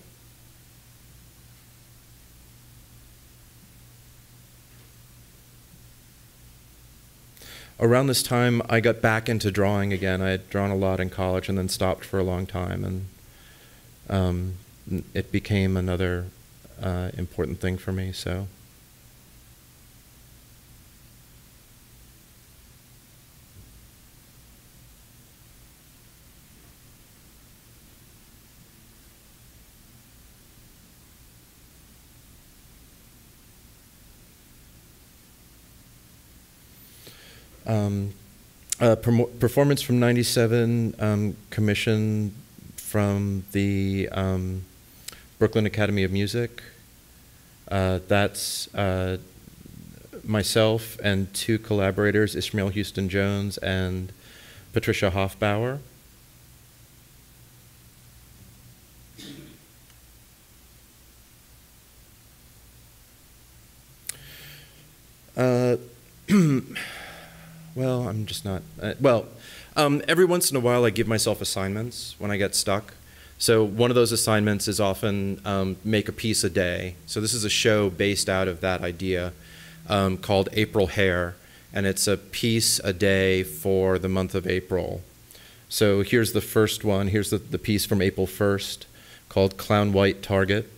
Around this time, I got back into drawing again. I had drawn a lot in college and then stopped for a long time, and it became another important thing for me. So. Performance from '97, commission from the Brooklyn Academy of Music. That's myself and two collaborators, Ishmael Houston Jones and Patricia Hofbauer. Well, I'm just not, every once in a while I give myself assignments when I get stuck. So one of those assignments is often make a piece a day. So this is a show based out of that idea called April Hair, and it's a piece a day for the month of April. So here's the first one. Here's the piece from April 1st called Clown White Target.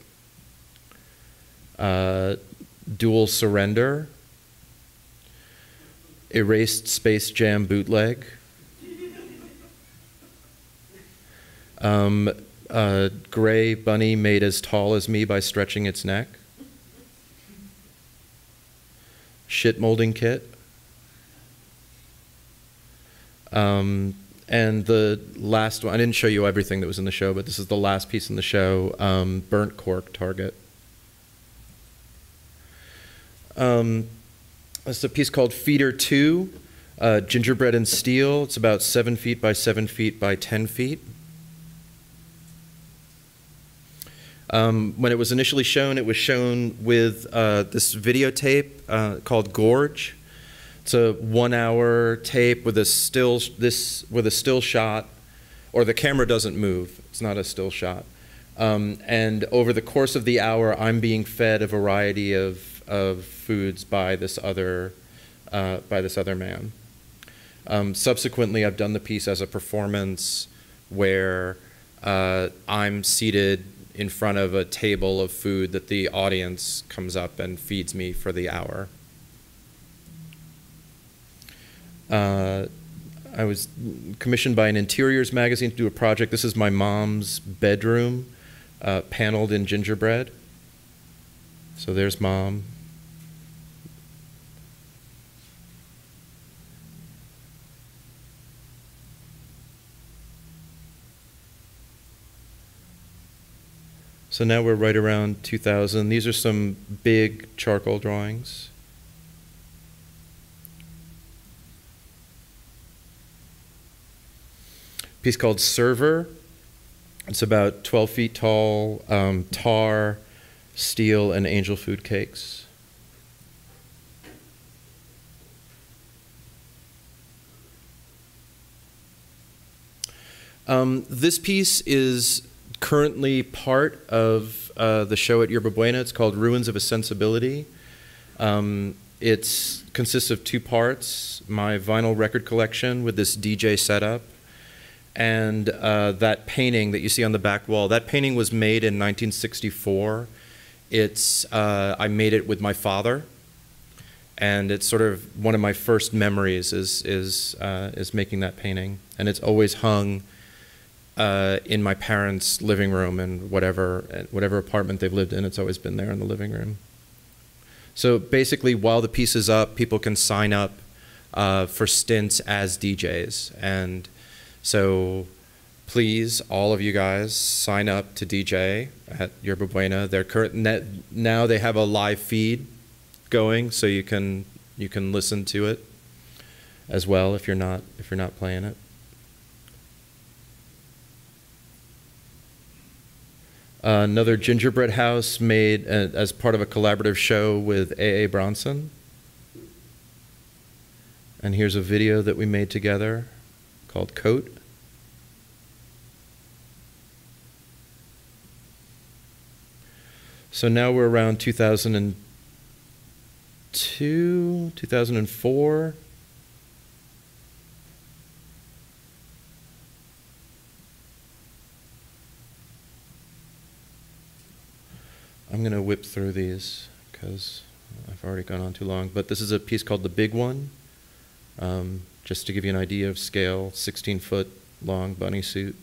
Dual Surrender. Erased Space Jam Bootleg. Gray bunny made as tall as me by stretching its neck. Shit molding kit. And the last one, I didn't show you everything that was in the show, but this is the last piece in the show, Burnt Cork Target. It's a piece called Feeder 2, Gingerbread and Steel. It's about 7 feet by 7 feet by 10 feet. When it was initially shown, it was shown with this videotape called Gorge. It's a 1-hour tape with a still shot, or the camera doesn't move. It's not a still shot. And over the course of the hour, I'm being fed a variety of foods by this other man. Subsequently, I've done the piece as a performance where I'm seated in front of a table of food that the audience comes up and feeds me for the hour. I was commissioned by an interiors magazine to do a project. This is my mom's bedroom paneled in gingerbread. So there's Mom. So now we're right around 2000. These are some big charcoal drawings. A piece called Server. It's about 12 feet tall, tar, steel, and angel food cakes. This piece is currently part of the show at Yerba Buena. It's called Ruins of a Sensibility. It consists of two parts: my vinyl record collection with this DJ setup, and that painting that you see on the back wall. That painting was made in 1964. I made it with my father, and it's sort of one of my first memories is making that painting, and it's always hung in my parents' living room, and whatever apartment they've lived in, it's always been there in the living room. So basically, while the piece is up, people can sign up for stints as DJs, and so please, all of you guys, sign up to DJ at Yerba Buena. Now they have a live feed going, so you can listen to it as well if you're not playing it. Another gingerbread house made as part of a collaborative show with A.A. Bronson. And here's a video that we made together called Coat. So now we're around 2002, 2004. I'm going to whip through these because I've already gone on too long. But this is a piece called The Big One. Just to give you an idea of scale, 16-foot long bunny suit.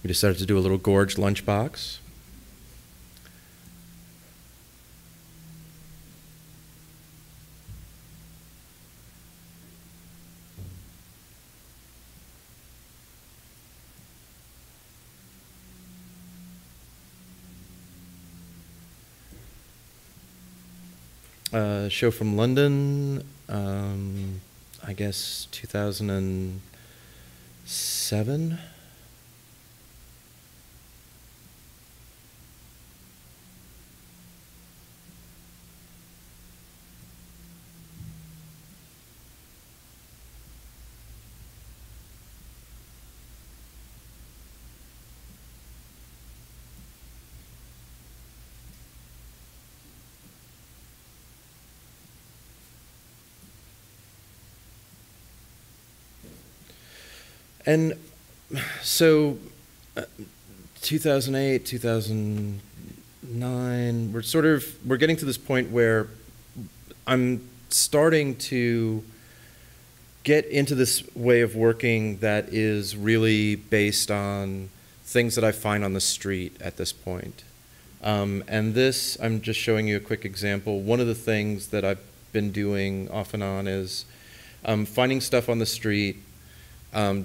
We decided to do a little gorge lunchbox. Show from London, I guess 2007. And so 2008, 2009, we're getting to this point where I'm starting to get into this way of working that is really based on things that I find on the street at this point. And this, I'm just showing you a quick example. One of the things that I've been doing off and on is finding stuff on the street,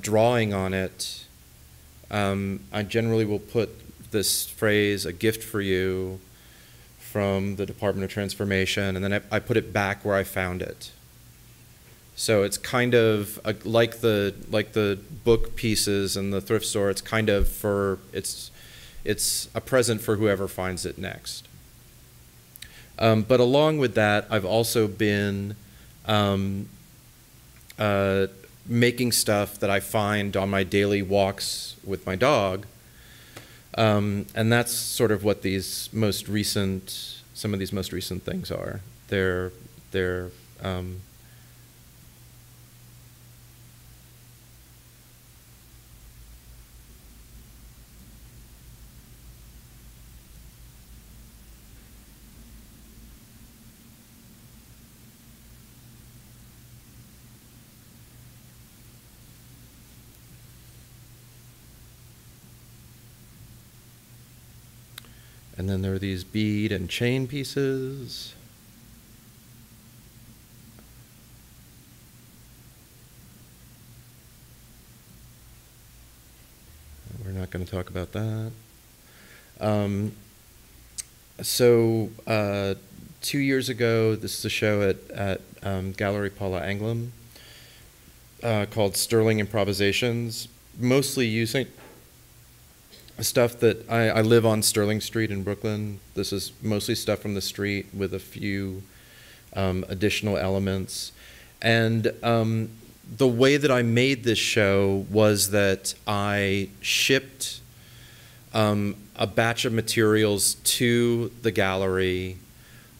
drawing on it. I generally will put this phrase, "a gift for you," from the Department of Transformation, and then I put it back where I found it. So it's kind of like the book pieces in the thrift store. It's kind of it's a present for whoever finds it next. But along with that, I've also been making stuff that I find on my daily walks with my dog, and that's sort of what some of these most recent things are. They're And then there are these bead and chain pieces. We're not going to talk about that. So 2 years ago, this is a show at Gallery Paula Anglum called Sterling Improvisations, mostly using stuff that I live on Sterling Street in Brooklyn. This is mostly stuff from the street with a few additional elements. And the way that I made this show was that I shipped a batch of materials to the gallery,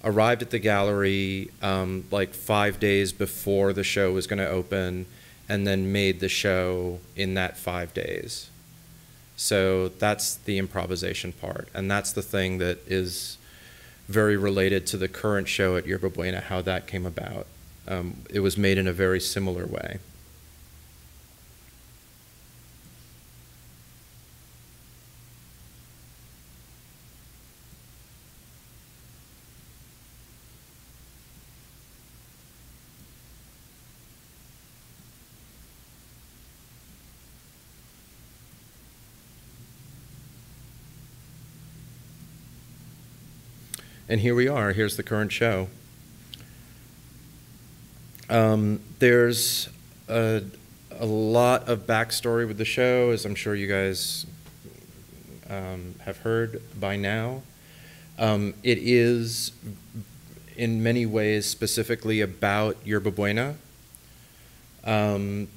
arrived at the gallery like 5 days before the show was going to open, and then made the show in that 5 days. So that's the improvisation part, and that's the thing that is very related to the current show at Yerba Buena, how that came about. It was made in a very similar way. And here we are. Here's the current show. There's a lot of backstory with the show, as I'm sure you guys have heard by now. It is, in many ways, specifically about Yerba Buena, and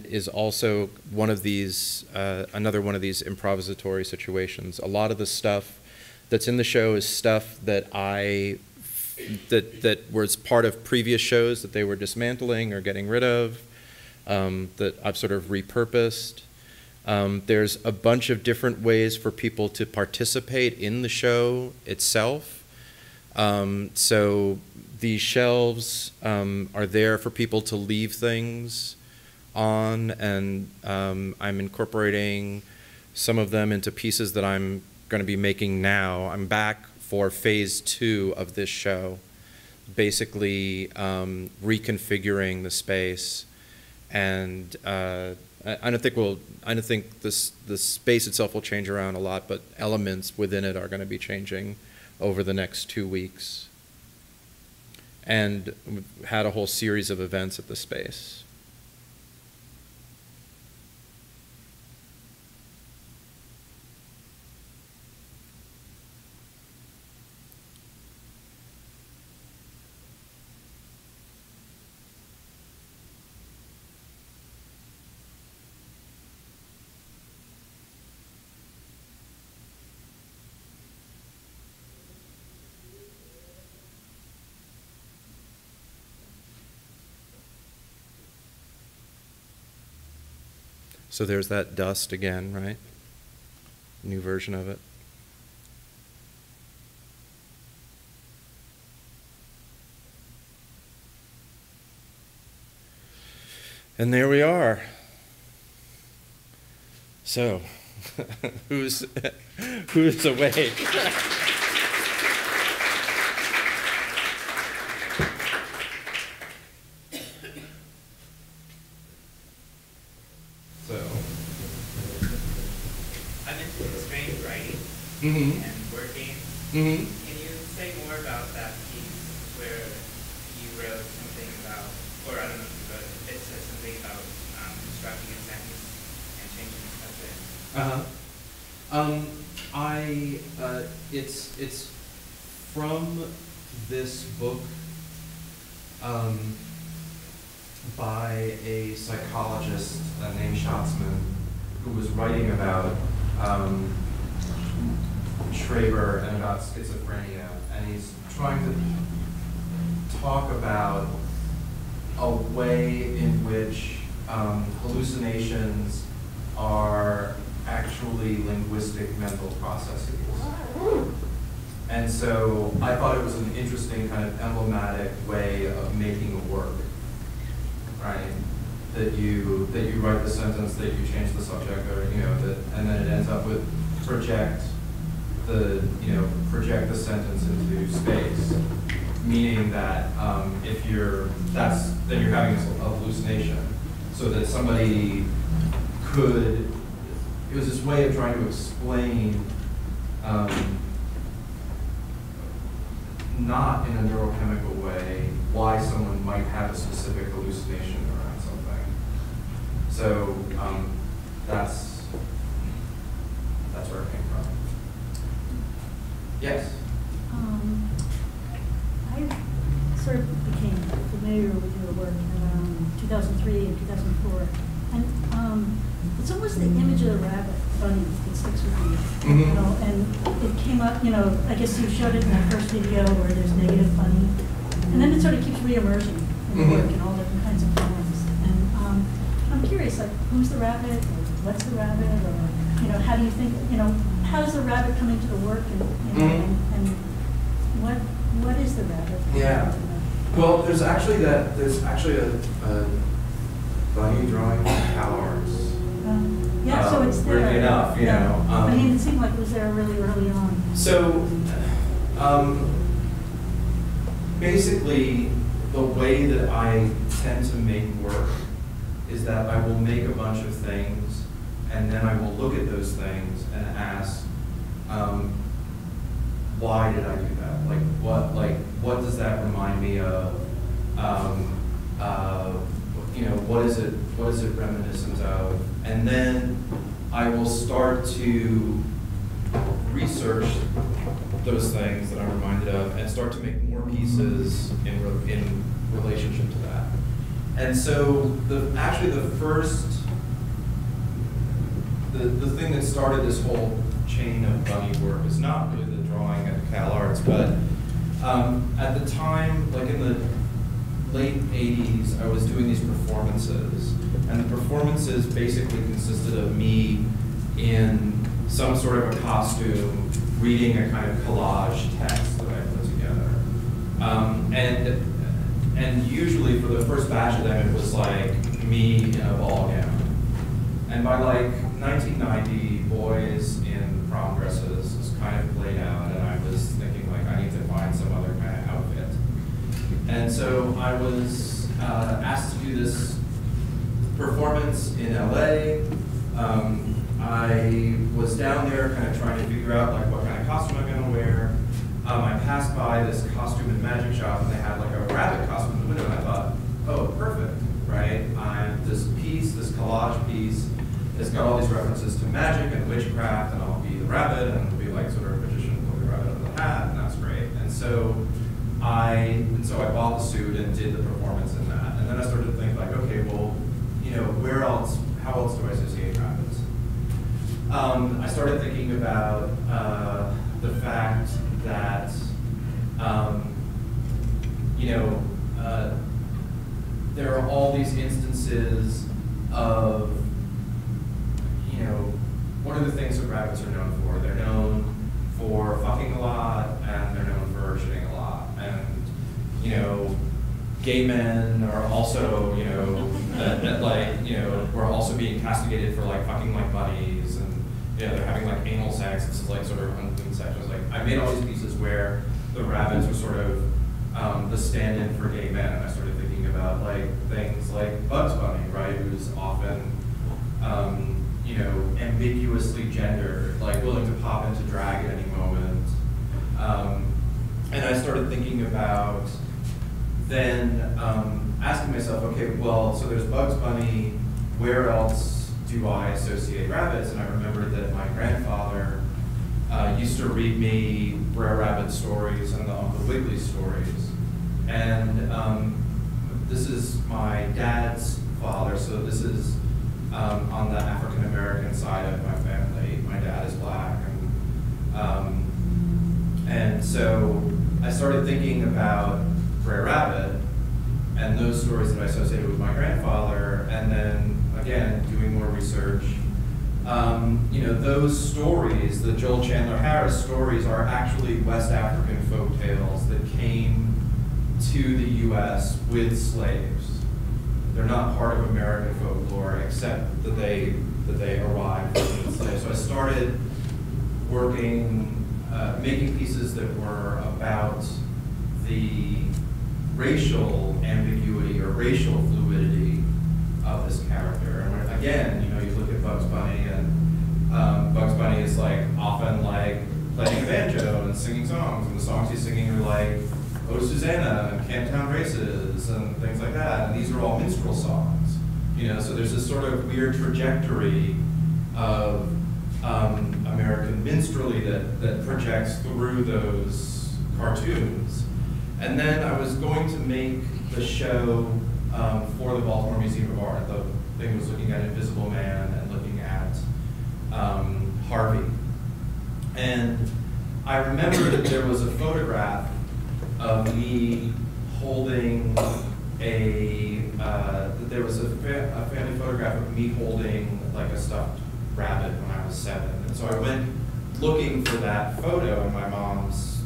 is also one of these, another one of these improvisatory situations. A lot of the stuff that's in the show is stuff that that was part of previous shows that they were dismantling or getting rid of, that I've sort of repurposed. There's a bunch of different ways for people to participate in the show itself. So these shelves are there for people to leave things on, and I'm incorporating some of them into pieces that I'm going to be making now. I'm back for phase 2 of this show, basically reconfiguring the space, and I don't think the space itself will change around a lot, but elements within it are going to be changing over the next 2 weeks. And we've had a whole series of events at the space. So there's that dust again, right? New version of it. And there we are. So, who's awake? And working. Can you say more about that piece where you wrote something about, or I don't know if you wrote it, it says something about constructing a sentence and changing the subject? It's from this book by a psychologist named Schatzman, who was writing about Schreber and about schizophrenia, and he's trying to talk about a way in which hallucinations are actually linguistic mental processes. And so I thought it was an interesting kind of emblematic way of making a work, right? That you write the sentence, that you change the subject, or and then it ends up with project project the sentence into space, meaning that if then you're having this hallucination, so that somebody could. It was this way of trying to explain, not in a neurochemical way, why someone might have a specific hallucination around something. So that's where it came from. Yes? I sort of became familiar with your work in around 2003 and 2004. And it's almost the image of the rabbit bunny that sticks with me. You know, and it came up, I guess you showed it in that first video where there's negative bunny. And then it sort of keeps re-emerging in the work in all different kinds of forms. And I'm curious, like, who's the rabbit, or what's the rabbit, or, how do you think, how does the rabbit come into the work, and what is the rabbit? Yeah. Well, there's actually a bunny drawing CalArts. Yeah, so it's there. Weirdly enough, you know. I mean, it seemed like it was there really early on. So, basically, the way that I tend to make work is that I will make a bunch of things, and then I will look at those things and ask, why did I do that? What does that remind me of? What is it reminiscent of? And then I will start to research those things that I'm reminded of and start to make more pieces in relationship to that. And so the thing that started this whole chain of bunny work is not really the drawing at CalArts, but at the time, like in the late 80s, I was doing these performances, and the performances basically consisted of me in some sort of a costume reading a kind of collage text that I put together. And usually for the first batch of them, it was like me in a ball gown. And by like 1990, boys in prom dresses was kind of played out, and I was thinking like, I need to find some other kind of outfit. And so I was asked to do this performance in LA. I was down there kind of trying to figure out like what kind of costume I'm gonna wear. I passed by this costume and magic shop, and they had like a rabbit costume in the window, and I thought, oh, perfect, right? This collage piece, it's got all these references to magic and witchcraft, and I'll be the rabbit, and it'll be like sort of a magician pulling the rabbit out of the hat, and that's great. And so I bought the suit and did the performance in that. And then I started to think like, okay, well, where else, how else do I associate rabbits? I started thinking about the fact that, there are all these instances of, what are the things that rabbits are known for? They're known for fucking a lot, and they're known for shitting a lot. And, gay men are also, we're also being castigated for like fucking like bunnies, and they're having like anal sex. This is like sort of unclean sex. I made all these pieces where the rabbits were sort of the stand-in for gay men, and I started thinking about like things like Bugs Bunny, right, who's often ambiguously gendered, like willing to pop into drag at any moment. And I started thinking about then asking myself, okay, well, so there's Bugs Bunny, where else do I associate rabbits? And I remembered that my grandfather used to read me Brer Rabbit stories and the Uncle Wiggily stories. And this is my dad's father, so this is on the African-American side of my family. My dad is black. And so I started thinking about Brer Rabbit and those stories that I associated with my grandfather, and then, again, doing more research. Those stories, the Joel Chandler Harris stories, are actually West African folk tales that came to the U.S. with slaves. They're not part of American folklore, except that they arrived with slaves. So I started working, making pieces that were about the racial ambiguity or racial fluidity of this character. And when, again, you know, you look at Bugs Bunny, and Bugs Bunny is like often like playing a banjo and singing songs, and the songs he's singing are like "Oh Susanna" and "Camptown Races" and things like that. And these are all minstrel songs, you know. So there's this sort of weird trajectory of American minstrelly that projects through those cartoons. And then I was going to make the show for the Baltimore Museum of Art. The thing was looking at Invisible Man and looking at Harvey. And I remember that there was a photograph of me holding there was a family photograph of me holding like a stuffed rabbit when I was 7. And so I went looking for that photo in my mom's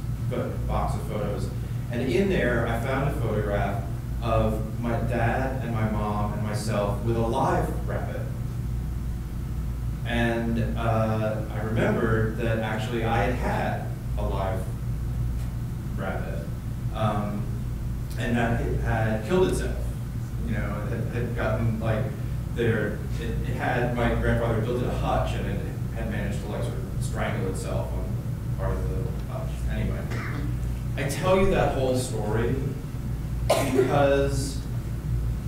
box of photos. And in there, I found a photograph of my dad and my mom and myself with a live rabbit. And I remembered that actually I had a live rabbit. And that it had killed itself. You know, it had gotten like it had, my grandfather built it a hutch, and it had managed to like sort of strangle itself on part of the hutch. Anyway, I tell you that whole story because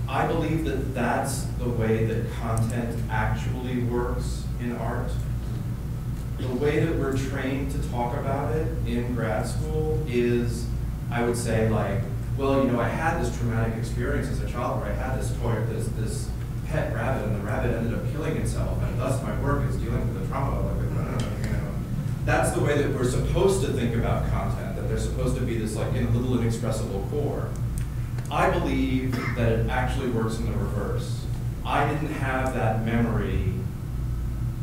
I believe that that's the way that content actually works in art. The way that we're trained to talk about it in grad school is, I would say, like, well, you know, I had this traumatic experience as a child where I had this toy, this pet rabbit, and the rabbit ended up killing itself, and thus my work is dealing with the trauma of it. You know, that's the way that we're supposed to think about content, that there's supposed to be this like little inexpressible core. I believe that it actually works in the reverse. I didn't have that memory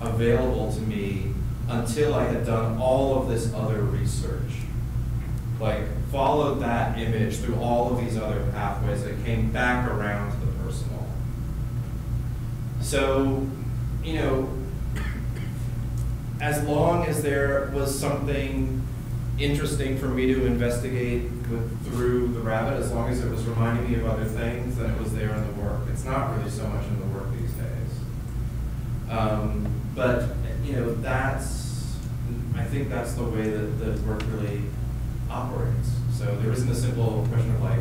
available to me until I had done all of this other research. Like, followed that image through all of these other pathways that came back around to the personal. So, you know, as long as there was something interesting for me to investigate through the rabbit, as long as it was reminding me of other things, then it was there in the work. It's not really so much in the work these days. But, you know, I think that's the way that work really operates. So there isn't a simple question of like,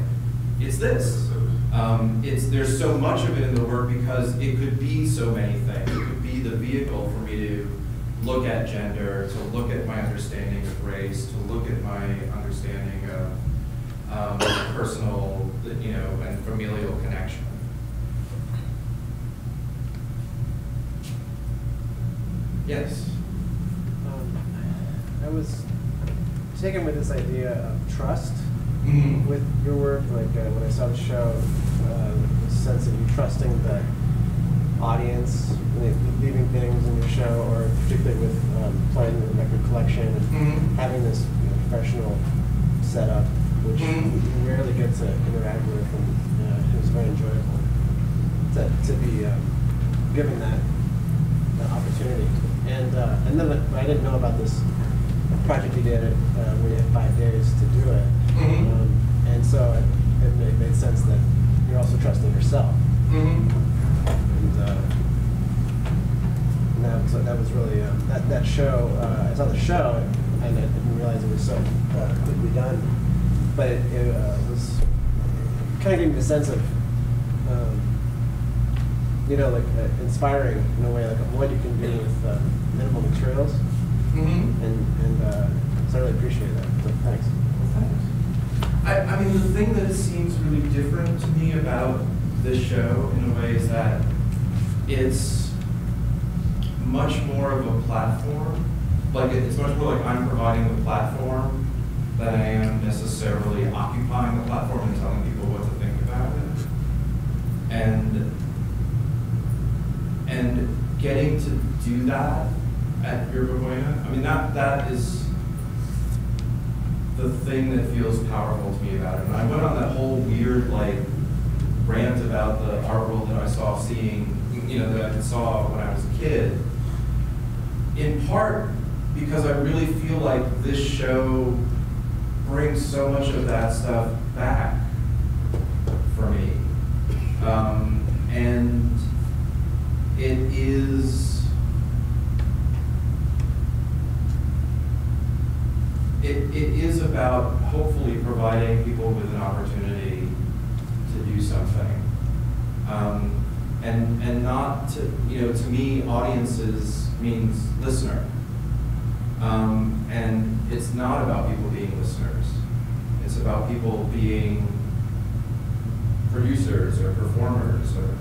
it's this. There's so much of it in the work because it could be so many things. It could be the vehicle for me to look at gender, to look at my understanding of race, to look at my understanding of personal, you know, and familial connection. Yes? I was taken with this idea of trust Mm-hmm. with your work. Like when I saw the show, the sense of you trusting the audience, leaving things in your show, or particularly with playing the record collection and Mm-hmm. having this professional setup, which Mm-hmm. you rarely get to interact with, and it was very enjoyable to be given that opportunity. And then I didn't know about this project you did where you had 5 days to do it. Mm-hmm. And so it made sense that you're also trusting yourself. Mm-hmm. And so that was really, that show, I saw the show and I didn't realize it was so quickly done, but it was kind of giving me the sense of, you know, like inspiring in a way, like what you can do with minimal materials. Mm-hmm. And so I really appreciate that. So thanks. I mean, the thing that seems really different to me about this show in a way is that it's much more of a platform. Like, it's much more like I'm providing the platform than I am necessarily occupying the platform and telling people what to think about it. And getting to do that at Yerba Buena, I mean, that is the thing that feels powerful to me about it. And I went on that whole weird, like, rant about the art world that I saw that I saw when I was a kid, in part because I really feel like this show brings so much of that stuff back for me. And it is, it is about hopefully providing people with an opportunity to do something. And not to, to me, audiences means listener. And it's not about people being listeners. It's about people being producers or performers, or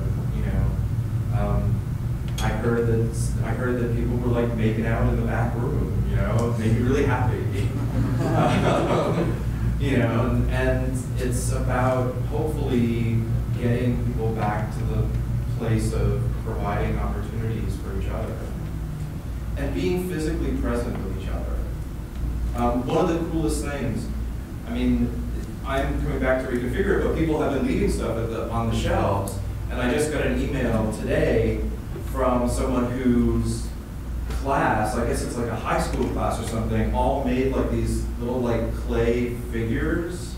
I heard that people were like making out in the back room. It made me really happy. And it's about hopefully getting people back to the place of providing opportunities for each other and being physically present with each other. One of the coolest things, I'm coming back to reconfigure it, but people have been leaving stuff on the shelves, and I just got an email today from someone whose class, I guess it's like a high school class or something, all made like these little like clay figures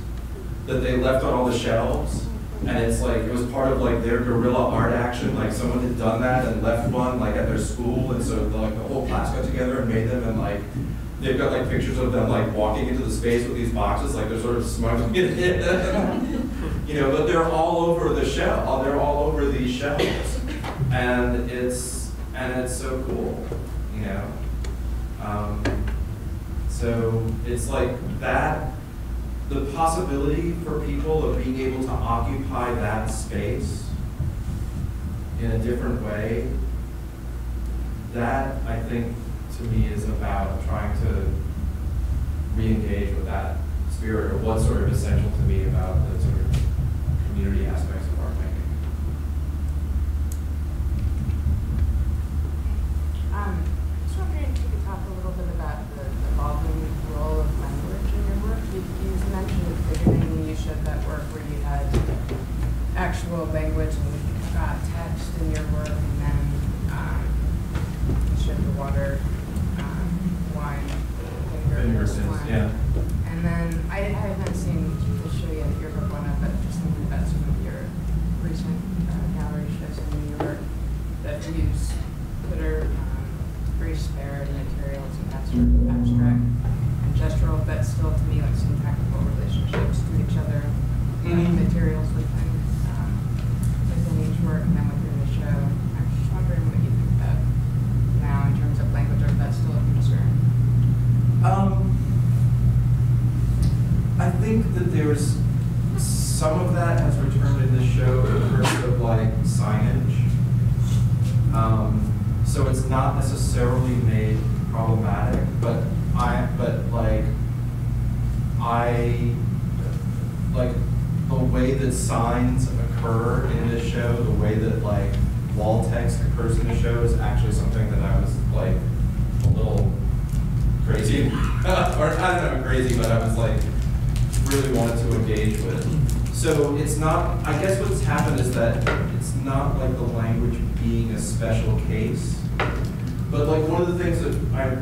that they left on all the shelves. And it's like, it was part of like their guerrilla art action, like someone had done that and left one like at their school, and so like the whole class got together and made them, and like they've got like pictures of them like walking into the space with these boxes, like they're sort of smuggling it in. But they're all over the shelf, they're all over these shelves. And it's so cool, So it's like that, the possibility for people of being able to occupy that space in a different way, that I think to me is about trying to re-engage with that spirit, or what's sort of essential to me about the sort of community aspects of art making. I was wondering if you could talk a little bit about the evolving role of language in your work. You mentioned at the beginning when you showed that work where you had actual language and text in your work, and then you showed the water, wine, Fingers, yeah. And then I haven't seen the show yet, your book one up, but just thinking about some of your recent gallery shows in New York that use that are very spared materials and that sort of abstract and gestural, but still to me like some practical relationships to each other, materials within each work and then within the show. I'm just wondering what you think about now in terms of language, or if that's still a concern. I think that there's some of that has returned in this show in terms of like signage. So it's not necessarily made problematic, but the way that signs occur in this show, the way that like wall text occurs in the show is actually something that I was like a little crazy, or I don't know, crazy, but I was like really wanted to engage with. So it's not, I guess what's happened is that it's not like the language being a special case, but like one of the things that I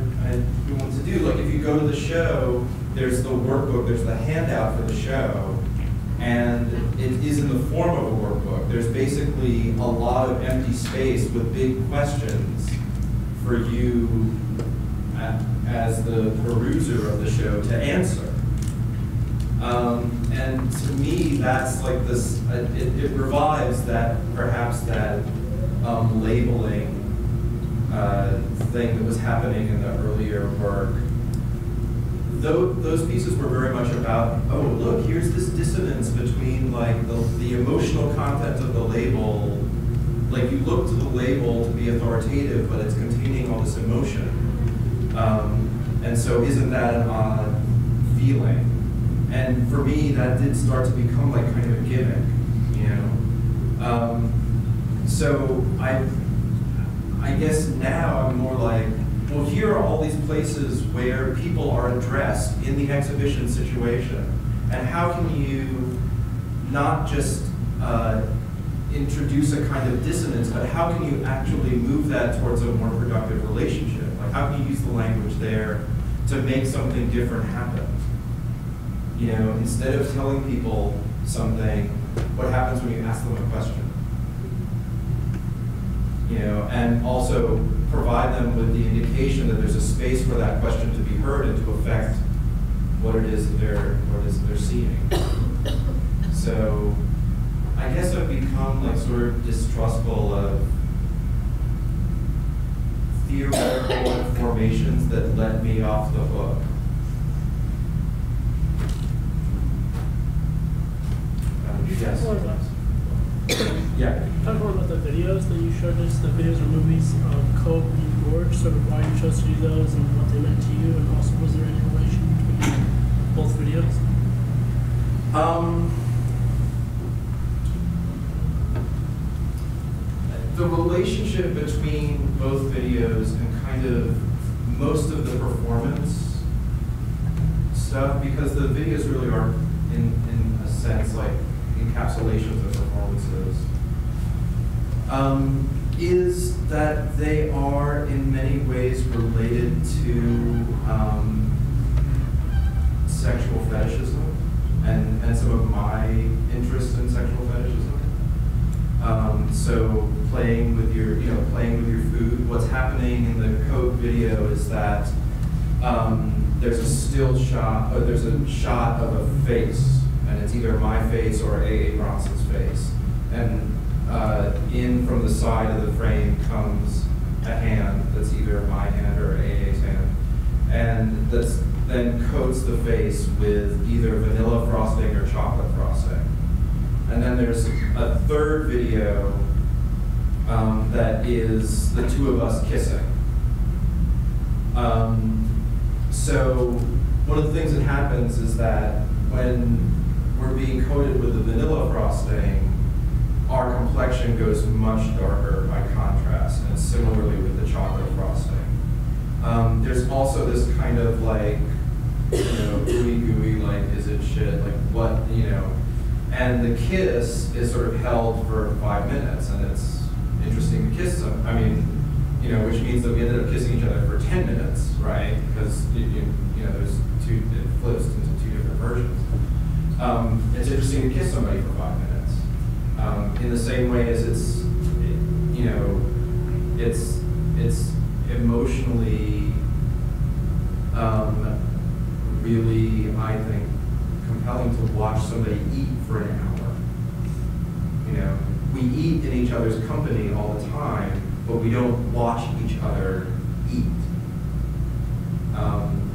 want to do, like if you go to the show, there's the workbook, there's the handout for the show, and it is in the form of a workbook. There's basically a lot of empty space with big questions for you as the peruser of the show to answer. And to me, that's like this, it revives that, perhaps that labeling thing that was happening in the earlier work. Those pieces were very much about, oh, look, here's this dissonance between like the emotional content of the label. Like you look to the label to be authoritative, but it's containing all this emotion. And so isn't that an odd feeling? And for me, that did start to become like kind of a gimmick, So I guess now I'm more like, well, here are all these places where people are addressed in the exhibition situation. And how can you not just introduce a kind of dissonance, but how can you actually move that towards a more productive relationship? Like, how can you use the language there to make something different happen? You know, instead of telling people something, what happens when you ask them a question? You know, and also provide them with the indication that there's a space for that question to be heard and to affect what it is that they're seeing. So I guess I've become like sort of distrustful of theoretical informations that let me off the hook. Yes. Yeah. Talk more about the videos that you showed us, the videos or movies, Cope and Gorge, sort of why you chose to do those and what they meant to you, and also was there any relation between both videos? The relationship between both videos and kind of most of the performance stuff, because the videos really are, in a sense, like encapsulations of performances, is that they are in many ways related to sexual fetishism and some of my interest in sexual fetishism. So playing with your food. What's happening in the Coke video is that there's a still shot, or there's a shot of a face, and it's either my face or A.A. Bronson's face. And in from the side of the frame comes a hand that's either my hand or A.A.'s hand, and that's then coats the face with either vanilla frosting or chocolate frosting. And then there's a third video that is the two of us kissing. So one of the things that happens is that when we're being coated with the vanilla frosting, our complexion goes much darker by contrast, and similarly with the chocolate frosting. There's also this kind of like, ooey gooey, like, is it shit, like what, and the kiss is sort of held for 5 minutes, and it's interesting to kiss them. I mean, which means that we ended up kissing each other for 10 minutes, right? Because there's it flips into two different versions. It's interesting to kiss somebody for 5 minutes. In the same way as it's emotionally really, I think, compelling to watch somebody eat for an hour. We eat in each other's company all the time, but we don't watch each other eat.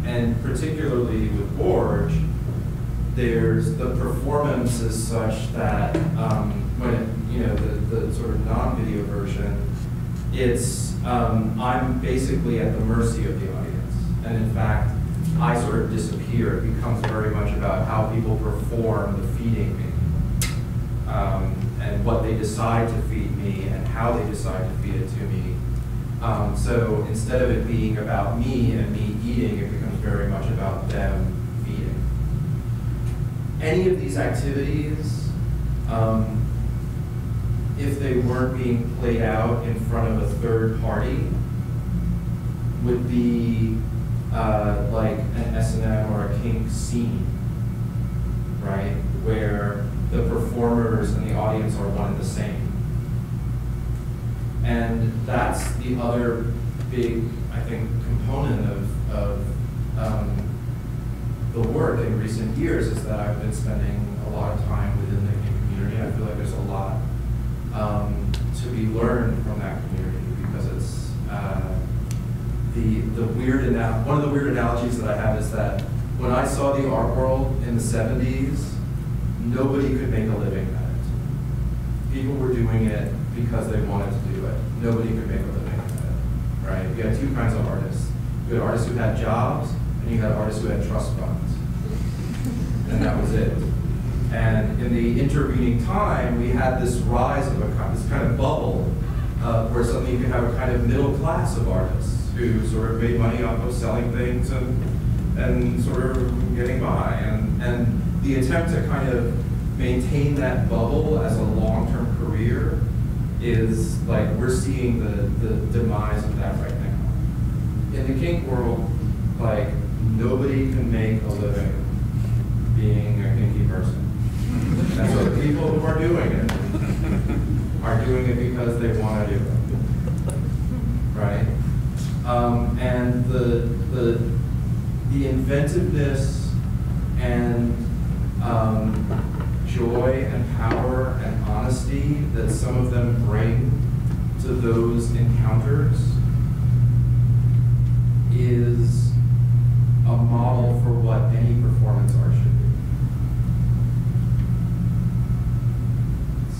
And particularly with Gorge, there's the performance is such that when the sort of non-video version, it's I'm basically at the mercy of the audience, and in fact, I sort of disappear. It becomes very much about how people perform the feeding me, and what they decide to feed me and how they decide to feed it to me. So instead of it being about me and me eating, it becomes very much about them feeding. Any of these activities, if they weren't being played out in front of a third party, would be like an S&M or a kink scene, right? Where the performers and the audience are one and the same. And that's the other big, I think, component of the work in recent years, is that I've been spending a lot of time within the kink community. I feel like there's a lot to be learned from that community, because it's one of the weird analogies that I have is that when I saw the art world in the 70s, nobody could make a living at it. People were doing it because they wanted to do it. Nobody could make a living at it, right? You had two kinds of artists. You had artists who had jobs, and you had artists who had trust funds. And that was it. And in the intervening time, we had this rise of this kind of bubble where suddenly you could have a kind of middle class of artists who sort of made money off of selling things and sort of getting by. And the attempt to kind of maintain that bubble as a long-term career is like, we're seeing the demise of that right now. in the kink world, like, nobody can make a living being a kinky person. And so the people who are doing it because they want to do it, right? And the inventiveness and joy and power and honesty that some of them bring to those encounters is a model for what any performance art should be.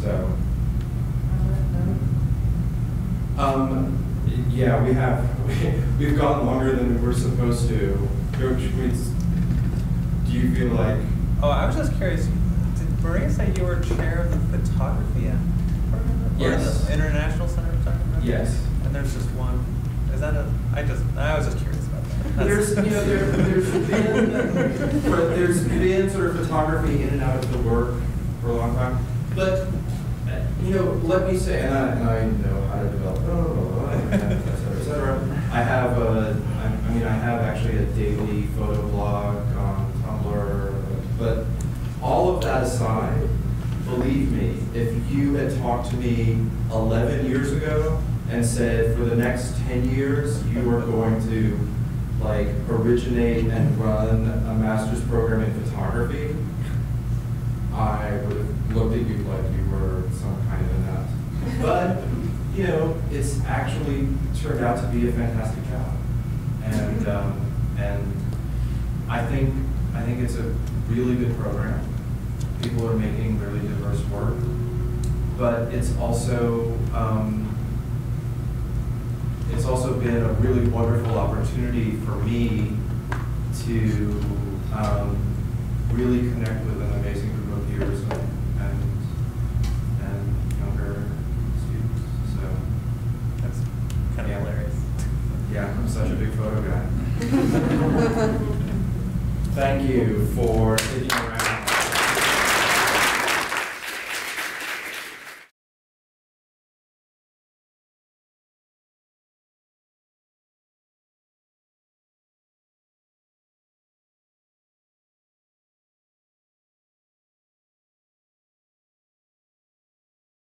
So, yeah, we've gone longer than we were supposed to. Do you feel like? Oh, I was just curious. Did Maria say you were chair of the photography program? Yes. Or the International Center of Photography? Yes. And there's just one. Is that a? I was just curious about that. There's been sort of photography in and out of the work for a long time, but let me say, and I know how to develop, et cetera. I have actually a daily photo blog on Tumblr, but all of that aside, believe me, if you had talked to me 11 years ago and said for the next 10 years you are going to like originate and run a master's program in photography, I would have looked at you like you were some kind of a nut. But it's actually turned out to be a fantastic job, and I think it's a really good program. People are making really diverse work, but it's also been a really wonderful opportunity for me to really connect with an amazing group of peers and younger students. So That's kind of hilarious. Yeah, I'm such a big photo guy. Thank you for